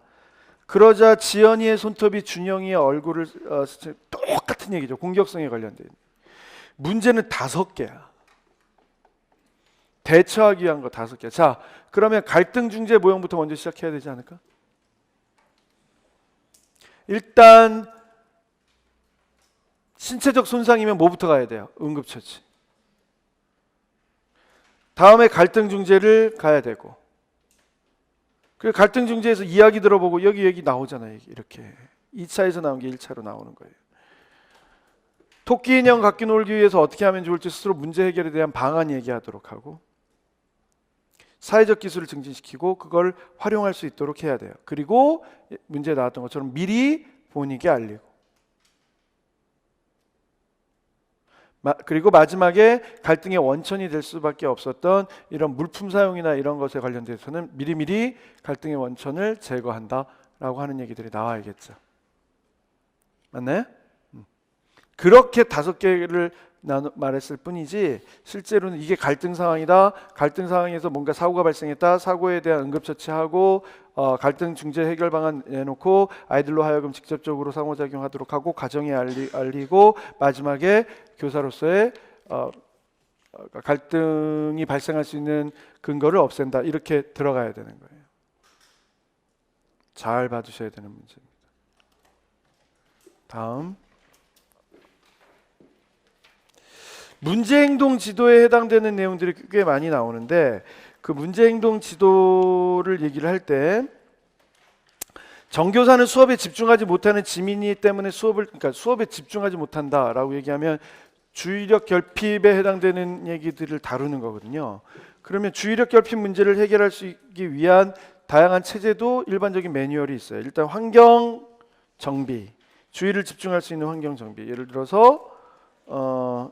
그러자 지연이의 손톱이 준영이의 얼굴을 똑같은 얘기죠. 공격성에 관련된. 문제는 5개야. 대처하기 위한 거 5개. 자, 그러면 갈등 중재 모형부터 먼저 시작해야 되지 않을까? 일단 신체적 손상이면 뭐부터 가야 돼요? 응급처치. 다음에 갈등 중재를 가야 되고, 그 갈등 중재에서 이야기 들어보고 여기 얘기 나오잖아요. 이렇게 2차에서 나온 게 1차로 나오는 거예요. 토끼 인형 갖기 놀기 위해서 어떻게 하면 좋을지 스스로 문제 해결에 대한 방안 얘기하도록 하고, 사회적 기술을 증진시키고 그걸 활용할 수 있도록 해야 돼요. 그리고 문제에 나왔던 것처럼 미리 본인에게 알리고, 그리고 마지막에 갈등의 원천이 될 수밖에 없었던 이런 물품 사용이나 이런 것에 관련돼서는 미리미리 갈등의 원천을 제거한다라고 하는 얘기들이 나와야겠죠. 맞나요? 그렇게 5개를 말했을 뿐이지 실제로는 이게 갈등 상황이다. 갈등 상황에서 뭔가 사고가 발생했다. 사고에 대한 응급처치하고 갈등 중재 해결 방안 내놓고 아이들로 하여금 직접적으로 상호작용하도록 하고 가정에 알리고 마지막에 교사로서의 갈등이 발생할 수 있는 근거를 없앤다. 이렇게 들어가야 되는 거예요. 잘 봐주셔야 되는 문제입니다. 다음. 문제행동 지도에 해당되는 내용들이 꽤 많이 나오는데, 그 문제행동 지도를 얘기를 할 때 정교사는 수업에 집중하지 못하는 지민이 때문에 수업에 집중하지 못한다라고 얘기하면 주의력 결핍에 해당되는 얘기들을 다루는 거거든요. 그러면 주의력 결핍 문제를 해결할 수 있기 위한 다양한 체제도 일반적인 매뉴얼이 있어요. 일단 환경 정비, 주의를 집중할 수 있는 환경 정비. 예를 들어서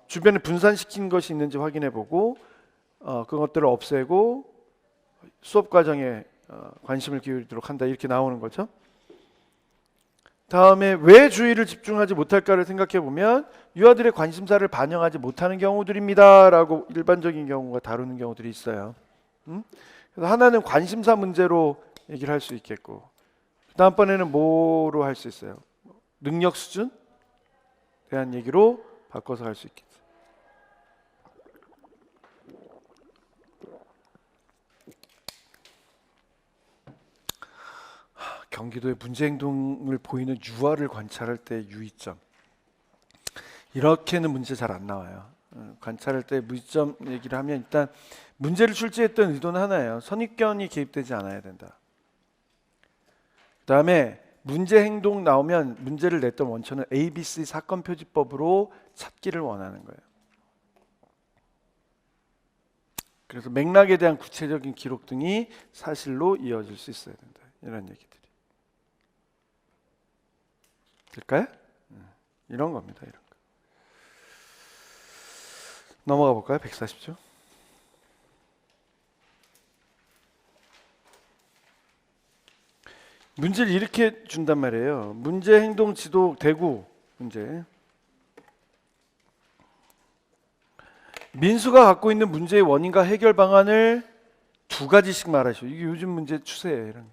주변에 분산시킨 것이 있는지 확인해보고 그것들을 없애고 수업 과정에 관심을 기울이도록 한다. 이렇게 나오는 거죠. 다음에 왜 주의를 집중하지 못할까를 생각해보면 유아들의 관심사를 반영하지 못하는 경우들입니다 라고 일반적인 경우가 다루는 경우들이 있어요. 그래서 하나는 관심사 문제로 얘기를 할 수 있겠고, 다음번에는 뭐로 할 수 있어요? 능력 수준? 대한 얘기로 바꿔서 할 수 있겠죠. 경기도의 문제 행동을 보이는 유아를 관찰할 때 유의점. 이렇게는 문제 잘 안 나와요. 관찰할 때 무의점 얘기를 하면 일단 문제를 출제했던 의도는 하나예요. 선입견이 개입되지 않아야 된다. 그 다음에 문제 행동 나오면 문제를 냈던 원천은 ABC 사건 표지법으로 찾기를 원하는 거예요. 그래서 맥락에 대한 구체적인 기록 등이 사실로 이어질 수 있어야 된다. 이런 얘기들이. 될까요? 이런 겁니다. 이런 거. 넘어가 볼까요? 140조. 문제를 이렇게 준단 말이에요. 문제 행동 지도 대구 문제. 민수가 갖고 있는 문제의 원인과 해결 방안을 2가지씩 말하시오. 이게 요즘 문제 추세예요.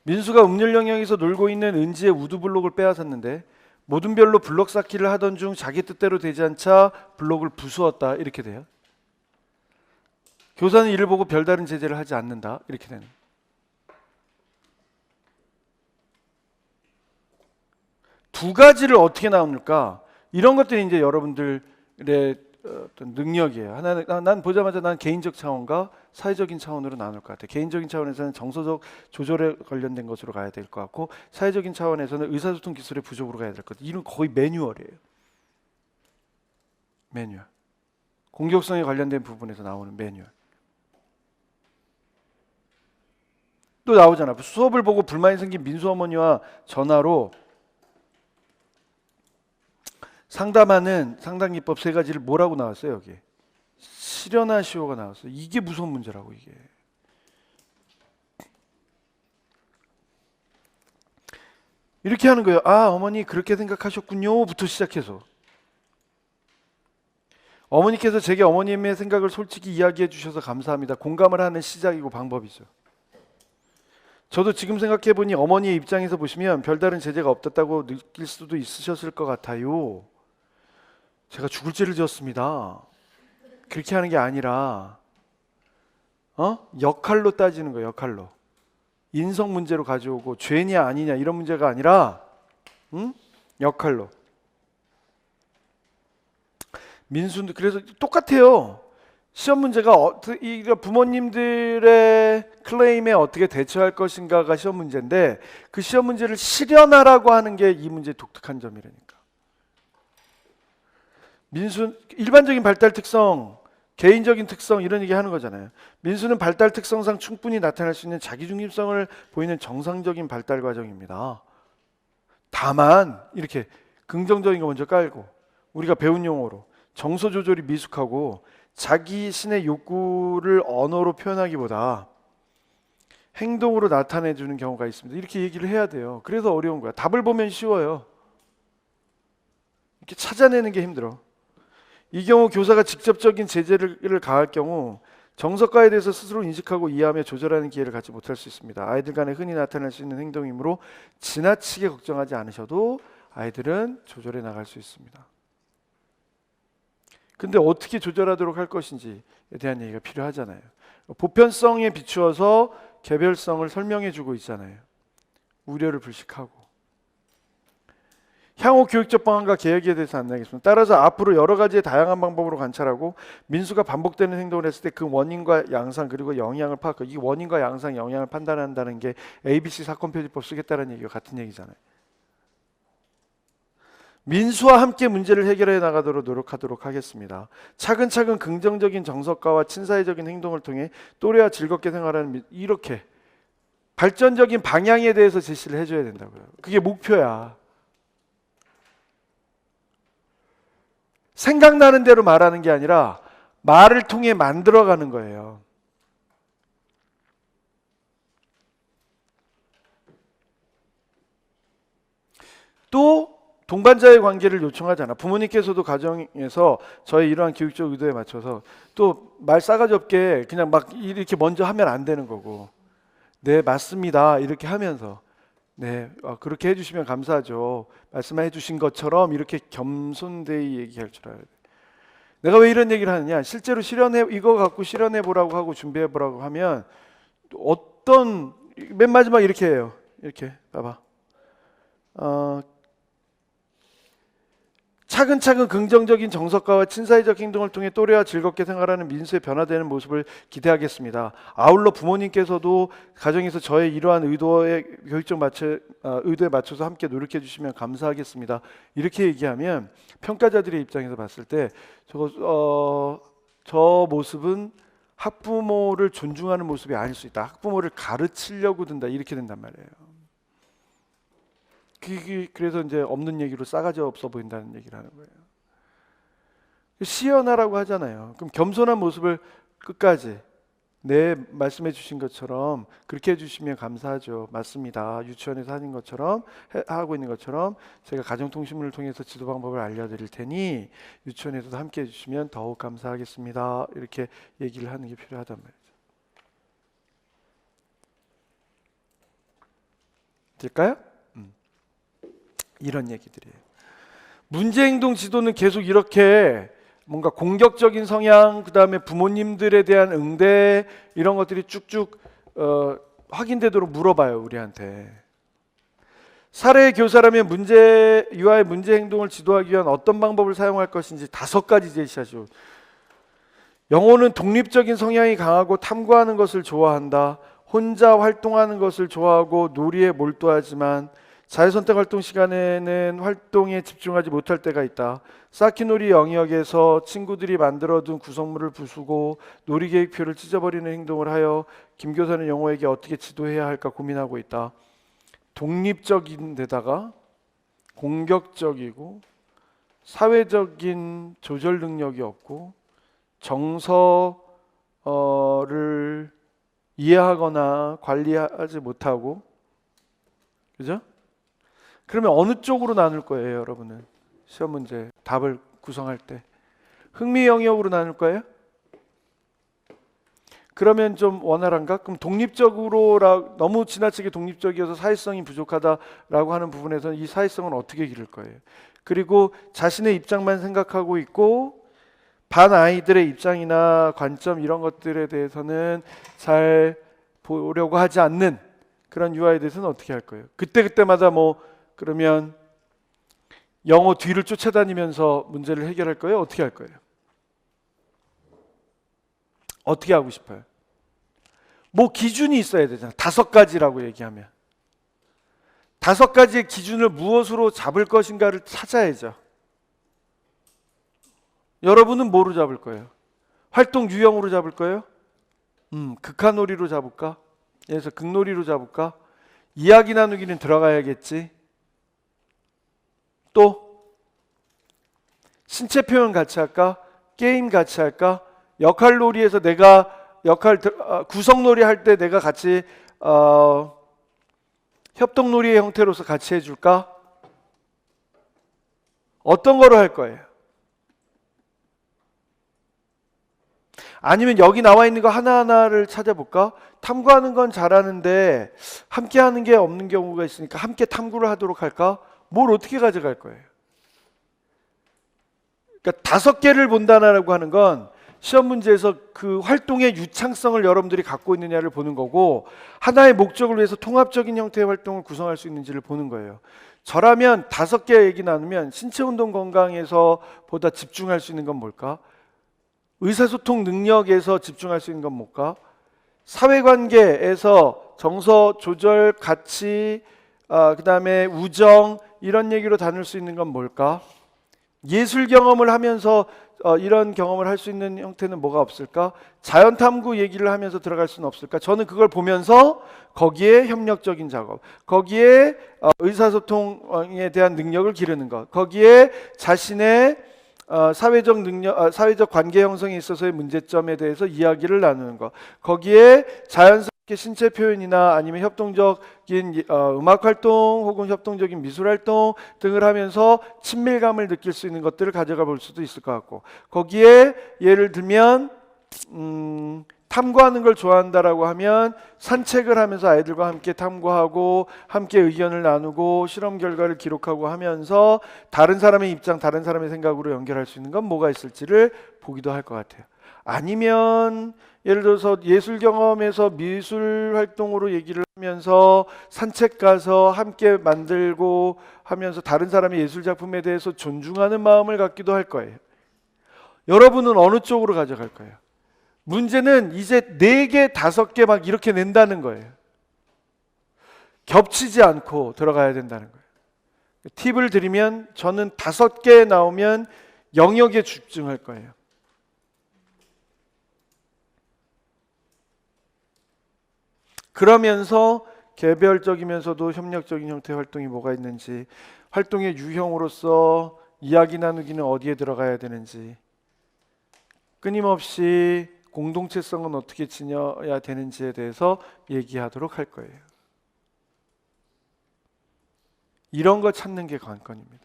민수가 음률 영역에서 놀고 있는 은지의 우드 블록을 빼앗았는데 모든 별로 블록 쌓기를 하던 중 자기 뜻대로 되지 않자 블록을 부수었다. 이렇게 돼요. 교사는 이를 보고 별다른 제재를 하지 않는다. 이렇게 되는. 두 가지를 어떻게 나눌까? 이런 것들이 이제 여러분들의 어떤 능력이에요. 하나는 난 보자마자 난 개인적 차원과 사회적인 차원으로 나눌 것 같아요. 개인적인 차원에서는 정서적 조절에 관련된 것으로 가야 될 것 같고, 사회적인 차원에서는 의사소통 기술의 부족으로 가야 될 것 같아요. 이런 거의 매뉴얼이에요. 매뉴얼. 공격성에 관련된 부분에서 나오는 매뉴얼. 또 나오잖아. 수업을 보고 불만이 생긴 민수 어머니와 전화로 상담하는 상담기법 3가지를 뭐라고 나왔어요? 여기 실현하시오가 나왔어요. 이게 무서운 문제라고. 이게 이렇게 하는 거예요. 아, 어머니 그렇게 생각하셨군요 부터 시작해서, 어머니께서 제게 어머님의 생각을 솔직히 이야기해 주셔서 감사합니다. 공감을 하는 시작이고 방법이죠. 저도 지금 생각해 보니 어머니의 입장에서 보시면 별다른 제재가 없었다고 느낄 수도 있으셨을 것 같아요. 제가 죽을 죄를 지었습니다. 그렇게 하는 게 아니라 역할로 따지는 거예요. 역할로. 인성 문제로 가져오고 죄냐 아니냐 이런 문제가 아니라 역할로. 민수는 그래서 똑같아요. 시험 문제가 부모님들의 클레임에 어떻게 대처할 것인가가 시험 문제인데, 그 시험 문제를 실현하라고 하는 게 이 문제의 독특한 점이라니까. 민수 일반적인 발달 특성, 개인적인 특성 이런 얘기 하는 거잖아요. 민수는 발달 특성상 충분히 나타날 수 있는 자기중심성을 보이는 정상적인 발달 과정입니다. 다만 이렇게 긍정적인 거 먼저 깔고, 우리가 배운 용어로 정서 조절이 미숙하고 자기 신의 욕구를 언어로 표현하기보다 행동으로 나타내 주는 경우가 있습니다. 이렇게 얘기를 해야 돼요. 그래서 어려운 거야. 답을 보면 쉬워요. 이렇게 찾아내는 게 힘들어. 이 경우 교사가 직접적인 제재를 가할 경우 정서과에 대해서 스스로 인식하고 이해하며 조절하는 기회를 갖지 못할 수 있습니다. 아이들 간에 흔히 나타날 수 있는 행동이므로 지나치게 걱정하지 않으셔도 아이들은 조절해 나갈 수 있습니다. 근데 어떻게 조절하도록 할 것인지에 대한 얘기가 필요하잖아요. 보편성에 비추어서 개별성을 설명해 주고 있잖아요. 우려를 불식하고. 향후 교육적 방안과 계획에 대해서 안내하겠습니다. 따라서 앞으로 여러 가지의 다양한 방법으로 관찰하고 민수가 반복되는 행동을 했을 때 그 원인과 양상 그리고 영향을 파악하고, 이 원인과 양상, 영향을 판단한다는 게 ABC 사건표지법 쓰겠다는 얘기와 같은 얘기잖아요. 민수와 함께 문제를 해결해 나가도록 노력하도록 하겠습니다. 차근차근 긍정적인 정서과와 친사회적인 행동을 통해 또래와 즐겁게 생활하는, 이렇게 발전적인 방향에 대해서 제시를 해줘야 된다고요. 그게 목표야. 생각나는 대로 말하는 게 아니라 말을 통해 만들어가는 거예요. 또 동반자의 관계를 요청하잖아. 부모님께서도 가정에서 저의 이러한 교육적 의도에 맞춰서 또 말 싸가지 없게 그냥 막 이렇게 먼저 하면 안 되는 거고, 네 맞습니다 이렇게 하면서, 네 그렇게 해주시면 감사하죠, 말씀해 주신 것처럼 이렇게 겸손되이 얘기할 줄 알아야 돼. 내가 왜 이런 얘기를 하느냐, 실제로 이거 갖고 실현해 보라고 하고 준비해 보라고 하면 어떤, 맨 마지막 이렇게 해요. 이렇게 봐봐. 차근차근 긍정적인 정서과와 친사회적 행동을 통해 또래와 즐겁게 생활하는 민수의 변화되는 모습을 기대하겠습니다. 아울러 부모님께서도 가정에서 저의 이러한 교육적 의도에 맞춰서 함께 노력해 주시면 감사하겠습니다. 이렇게 얘기하면 평가자들의 입장에서 봤을 때 저 모습은 학부모를 존중하는 모습이 아닐 수 있다. 학부모를 가르치려고 든다. 이렇게 된단 말이에요. 그래서 이제 없는 얘기로 싸가지 없어 보인다는 얘기를 하는 거예요. 시연하라고 하잖아요. 그럼 겸손한 모습을 끝까지, 네 말씀해 주신 것처럼 그렇게 해주시면 감사하죠. 맞습니다. 유치원에서 하는 것처럼 하고 있는 것처럼 제가 가정통신문을 통해서 지도 방법을 알려드릴 테니 유치원에서도 함께 해주시면 더욱 감사하겠습니다. 이렇게 얘기를 하는 게 필요하단 말이죠. 될까요? 이런 얘기들이에요. 문제행동 지도는 계속 이렇게 뭔가 공격적인 성향, 그 다음에 부모님들에 대한 응대 이런 것들이 쭉쭉 확인되도록 물어봐요, 우리한테. 사례 교사라면 유아의 문제 행동을 지도하기 위한 어떤 방법을 사용할 것인지 5가지 제시하죠. 영호는 독립적인 성향이 강하고 탐구하는 것을 좋아한다. 혼자 활동하는 것을 좋아하고 놀이에 몰두하지만 자유선택 활동 시간에는 활동에 집중하지 못할 때가 있다. 쌓기놀이 영역에서 친구들이 만들어둔 구성물을 부수고 놀이계획표를 찢어버리는 행동을 하여 김 교사는 영호에게 어떻게 지도해야 할까 고민하고 있다. 독립적인 데다가 공격적이고 사회적인 조절 능력이 없고 정서를 이해하거나 관리하지 못하고, 그죠? 그러면 어느 쪽으로 나눌 거예요, 여러분은? 시험 문제 답을 구성할 때 흥미 영역으로 나눌 거예요? 그러면 좀 원활한가? 그럼 독립적으로 너무 지나치게 독립적이어서 사회성이 부족하다라고 하는 부분에서는 이 사회성은 어떻게 기를 거예요? 그리고 자신의 입장만 생각하고 있고 반 아이들의 입장이나 관점 이런 것들에 대해서는 잘 보려고 하지 않는 그런 유아에 대해서는 어떻게 할 거예요? 그때마다 뭐 그러면 영어 뒤를 쫓아다니면서 문제를 해결할 거예요? 어떻게 할 거예요? 어떻게 하고 싶어요? 뭐 기준이 있어야 되잖아. 5가지라고 얘기하면 5가지의 기준을 무엇으로 잡을 것인가를 찾아야죠. 여러분은 뭐로 잡을 거예요? 활동 유형으로 잡을 거예요? 극한놀이로 잡을까? 그래서 극놀이로 잡을까? 이야기 나누기는 들어가야겠지. 또 신체 표현 같이 할까? 게임 같이 할까? 역할놀이에서 내가 구성놀이 할 때 내가 같이 협동놀이의 형태로서 같이 해줄까? 어떤 거로 할 거예요? 아니면 여기 나와 있는 거 하나하나를 찾아볼까? 탐구하는 건 잘하는데 함께 하는 게 없는 경우가 있으니까 함께 탐구를 하도록 할까? 뭘 어떻게 가져갈 거예요? 그러니까 5개를 본다라고 하는 건 시험 문제에서 그 활동의 유창성을 여러분들이 갖고 있느냐를 보는 거고 하나의 목적을 위해서 통합적인 형태의 활동을 구성할 수 있는지를 보는 거예요. 저라면 5개 얘기 나누면 신체운동 건강에서 보다 집중할 수 있는 건 뭘까? 의사소통 능력에서 집중할 수 있는 건 뭘까? 사회관계에서 정서 조절, 가치, 그 다음에 우정 이런 얘기로 다룰 수 있는 건 뭘까? 예술 경험을 하면서 이런 경험을 할 수 있는 형태는 뭐가 없을까? 자연 탐구 얘기를 하면서 들어갈 수는 없을까? 저는 그걸 보면서 거기에 협력적인 작업, 거기에 의사소통에 대한 능력을 기르는 것, 거기에 자신의 사회적 능력, 사회적 관계 형성에 있어서의 문제점에 대해서 이야기를 나누는 것, 거기에 자연스럽게 신체 표현이나 아니면 협동적인 음악 활동 혹은 협동적인 미술 활동 등을 하면서 친밀감을 느낄 수 있는 것들을 가져가 볼 수도 있을 것 같고, 거기에 예를 들면 탐구하는 걸 좋아한다라고 하면 산책을 하면서 아이들과 함께 탐구하고 함께 의견을 나누고 실험 결과를 기록하고 하면서 다른 사람의 입장, 다른 사람의 생각으로 연결할 수 있는 건 뭐가 있을지를 보기도 할 것 같아요. 아니면 예를 들어서 예술 경험에서 미술 활동으로 얘기를 하면서 산책 가서 함께 만들고 하면서 다른 사람의 예술 작품에 대해서 존중하는 마음을 갖기도 할 거예요. 여러분은 어느 쪽으로 가져갈 거예요? 문제는 이제 4개, 5개 막 이렇게 낸다는 거예요. 겹치지 않고 들어가야 된다는 거예요. 팁을 드리면 저는 5개 나오면 영역에 집중할 거예요. 그러면서 개별적이면서도 협력적인 형태의 활동이 뭐가 있는지, 활동의 유형으로서 이야기 나누기는 어디에 들어가야 되는지, 끊임없이 공동체성은 어떻게 지녀야 되는지에 대해서 얘기하도록 할 거예요. 이런 거 찾는 게 관건입니다.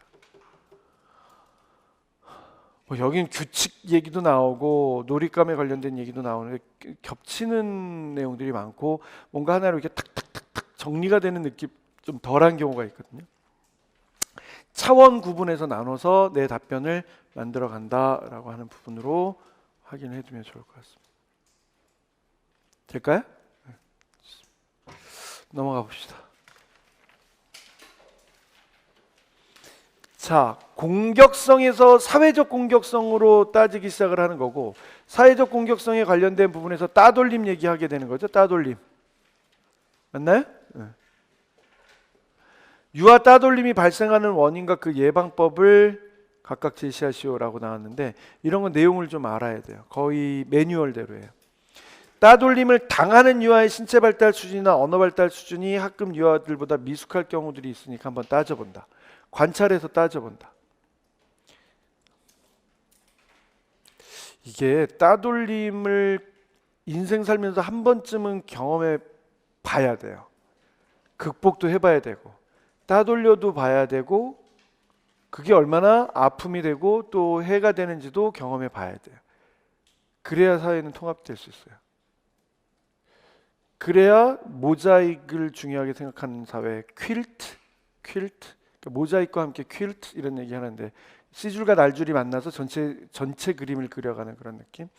여긴 규칙 얘기도 나오고 놀잇감에 관련된 얘기도 나오는데 겹치는 내용들이 많고 뭔가 하나로 이렇게 탁탁탁탁 정리가 되는 느낌 좀 덜한 경우가 있거든요. 차원 구분해서 나눠서 내 답변을 만들어 간다라고 하는 부분으로 확인해 두면 좋을 것 같습니다. 될까요? 네. 넘어가 봅시다. 자, 공격성에서 사회적 공격성으로 따지기 시작을 하는 거고, 사회적 공격성에 관련된 부분에서 따돌림 얘기하게 되는 거죠. 따돌림. 맞나요? 네. 유아 따돌림이 발생하는 원인과 그 예방법을 각각 제시하시오라고 나왔는데, 이런 건 내용을 좀 알아야 돼요. 거의 매뉴얼대로예요. 따돌림을 당하는 유아의 신체 발달 수준이나 언어 발달 수준이 학급 유아들보다 미숙할 경우들이 있으니까 한번 따져본다. 관찰해서 따져본다. 이게 따돌림을 인생 살면서 한 번쯤은 경험해 봐야 돼요. 극복도 해봐야 되고, 따돌려도 봐야 되고, 그게 얼마나 아픔이 되고 또 해가 되는지도 경험해 봐야 돼요. 그래야 사회는 통합될 수 있어요. 그래야 모자익을 중요하게 생각하는 사회, 퀼트, 그러니까 모자익과 함께 퀼트 이런 얘기 하는데, C줄과 날줄이 만나서 전체 그림을 그려가는 그런 느낌,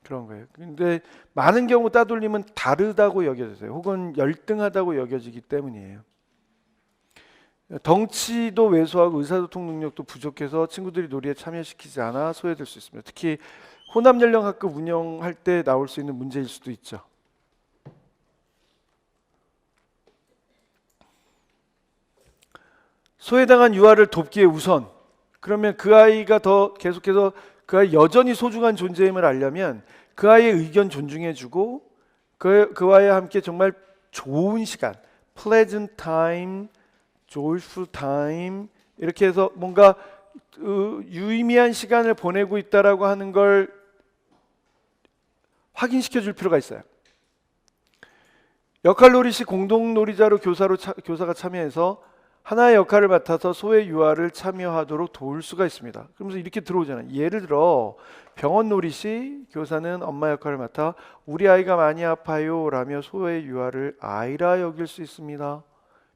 그런 거예요. 근데 많은 경우 따돌림은 다르다고 여겨져요. 혹은 열등하다고 여겨지기 때문이에요. 덩치도 왜소하고 의사소통 능력도 부족해서 친구들이 놀이에 참여시키지 않아 소외될 수 있습니다. 특히 혼합 연령 학급 운영할 때 나올 수 있는 문제일 수도 있죠. 소외당한 유아를 돕기에 우선, 그러면 그 아이가 더 계속해서 그 아이 여전히 소중한 존재임을 알려면 그 아이의 의견 존중해주고 그 아이와 함께 정말 좋은 시간, pleasant time, joyful time, 이렇게 해서 뭔가 유의미한 시간을 보내고 있다라고 하는 걸 확인시켜 줄 필요가 있어요. 역할놀이시 공동놀이자로 교사가 참여해서 하나의 역할을 맡아서 소외 유아를 참여하도록 도울 수가 있습니다. 그러면서 이렇게 들어오잖아요. 예를 들어 병원 놀이시 교사는 엄마 역할을 맡아 우리 아이가 많이 아파요 라며 소외 유아를 아이라 여길 수 있습니다.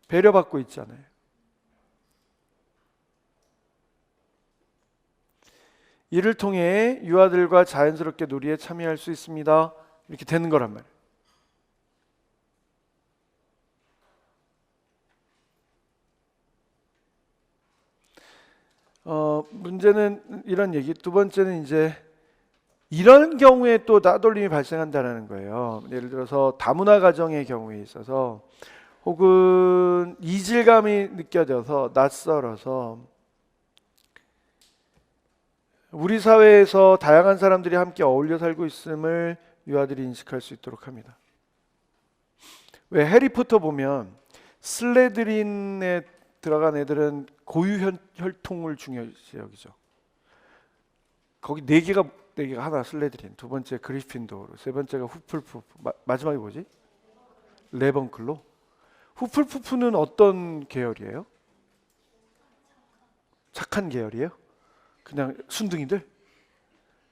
배려받고 있잖아요. 이를 통해 유아들과 자연스럽게 놀이에 참여할 수 있습니다. 이렇게 되는 거란 말이에요. 문제는 이런 얘기. 두 번째는 이제 이런 경우에 또 따돌림이 발생한다는 거예요. 예를 들어서 다문화 가정의 경우에 있어서 혹은 이질감이 느껴져서 낯설어서 우리 사회에서 다양한 사람들이 함께 어울려 살고 있음을 유아들이 인식할 수 있도록 합니다. 왜 해리포터 보면 슬레드린에 들어간 애들은 고유 혈통을 중요시 여기죠. 거기 네 개가 하나 슬레드린, 두 번째 그리핀도르, 세 번째가 후플푸프, 마지막이 뭐지? 레번클로. 후플푸프는 어떤 계열이에요? 착한 계열이에요? 그냥 순둥이들?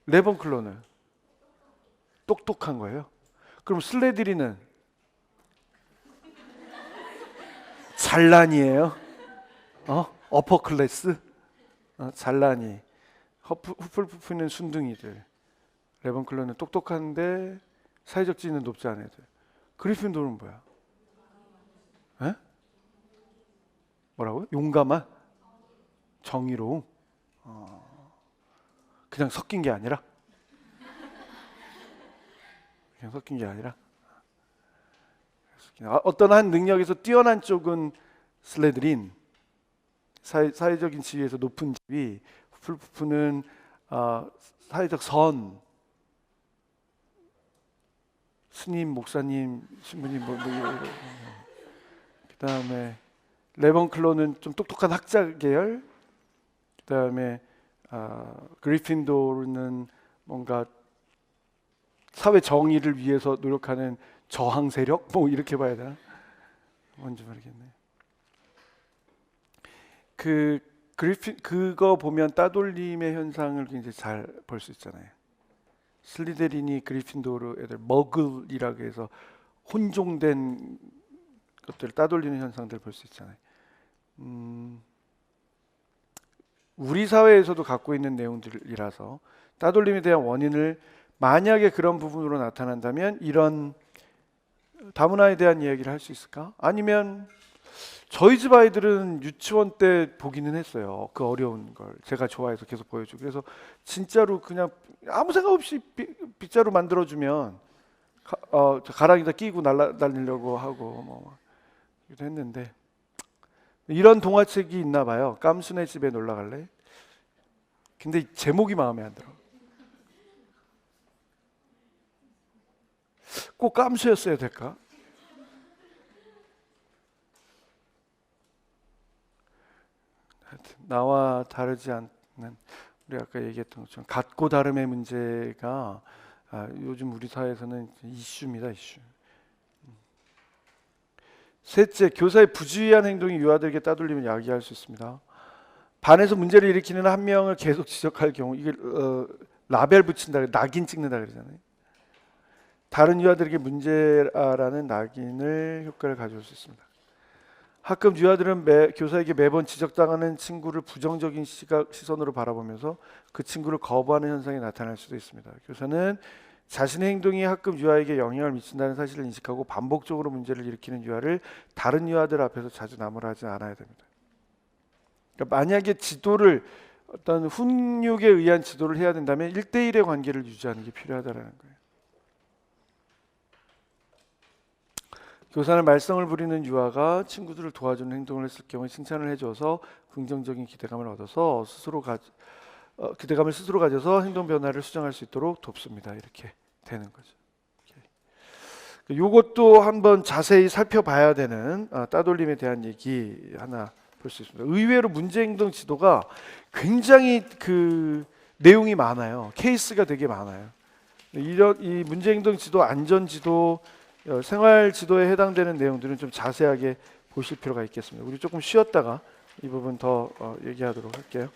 레번클로는 똑똑한 거예요. 그럼 슬레드린은 잘난이에요. 어퍼 클래스? 잘난이. 후플푸프는 순둥이들. 레번클로는 똑똑한데 사회적 지위는 높지 않은 애들. 그리핀도르는 뭐야? 에? 뭐라고요? 용감한? 정의로움? 그냥 섞인 게 아니라? 그냥 섞인 게 아니라? 어떤 한 능력에서 뛰어난 쪽은 슬레드린, 사회적인 지위에서 높은 지위, 후플푸프는 사회적 선, 스님, 목사님, 신부님, 그 다음에 레번클로는 좀 똑똑한 학자 계열, 그 다음에 그리핀도르는 뭔가 사회 정의를 위해서 노력하는 저항 세력, 뭐 이렇게 봐야 되나? 뭔지 모르겠네. 그거 보면 따돌림의 현상을 굉장히 잘 볼 수 있잖아요. 슬리데린이 그리핀도르 애들 머글이라고 해서 혼종된 것들 따돌리는 현상들 볼 수 있잖아요. 우리 사회에서도 갖고 있는 내용들이라서 따돌림에 대한 원인을 만약에 그런 부분으로 나타난다면 이런 다문화에 대한 이야기를 할 수 있을까? 아니면 저희 집 아이들은 유치원 때 보기는 했어요. 그 어려운 걸 제가 좋아해서 계속 보여주고 그래서 진짜로 그냥 아무 생각 없이 빗자루 만들어주면 가랑이다 끼고 날리려고 하고 뭐 했는데 이런 동화책이 있나 봐요. 깜순의 집에 놀러 갈래? 근데 제목이 마음에 안 들어. 꼭 깜수였어야 될까? 하여튼 나와 다르지 않는 우리 아까 얘기했던 것처럼 같고 다름의 문제가 요즘 우리 사회에서는 이슈입니다. 이슈. 셋째, 교사의 부주의한 행동이 유아들에게 따돌림을 야기할 수 있습니다. 반에서 문제를 일으키는 한 명을 계속 지적할 경우 이게 라벨 붙인다, 낙인 찍는다 그러잖아요. 다른 유아들에게 문제라는 낙인을 효과를 가져올 수 있습니다. 가끔 유아들은 교사에게 매번 지적당하는 친구를 부정적인 시선으로 바라보면서 그 친구를 거부하는 현상이 나타날 수도 있습니다. 교사는 자신의 행동이 가끔 유아에게 영향을 미친다는 사실을 인식하고 반복적으로 문제를 일으키는 유아를 다른 유아들 앞에서 자주 나무라지 않아야 됩니다. 그러니까 만약에 지도를 어떤 훈육에 의한 지도를 해야 된다면 1대1의 관계를 유지하는 게 필요하다는 거예요. 교사는 말썽을 부리는 유아가 친구들을 도와주는 행동을 했을 경우에 칭찬을 해줘서 긍정적인 기대감을 얻어서 기대감을 스스로 가져서 행동 변화를 수정할 수 있도록 돕습니다. 이렇게 되는 거죠. 이것도 한번 자세히 살펴봐야 되는 따돌림에 대한 얘기 하나 볼 수 있습니다. 의외로 문제행동 지도가 굉장히 그 내용이 많아요. 케이스가 되게 많아요. 이 문제행동 지도, 안전 지도, 생활 지도에 해당되는 내용들은 좀 자세하게 보실 필요가 있겠습니다. 우리 조금 쉬었다가 이 부분 더 얘기하도록 할게요.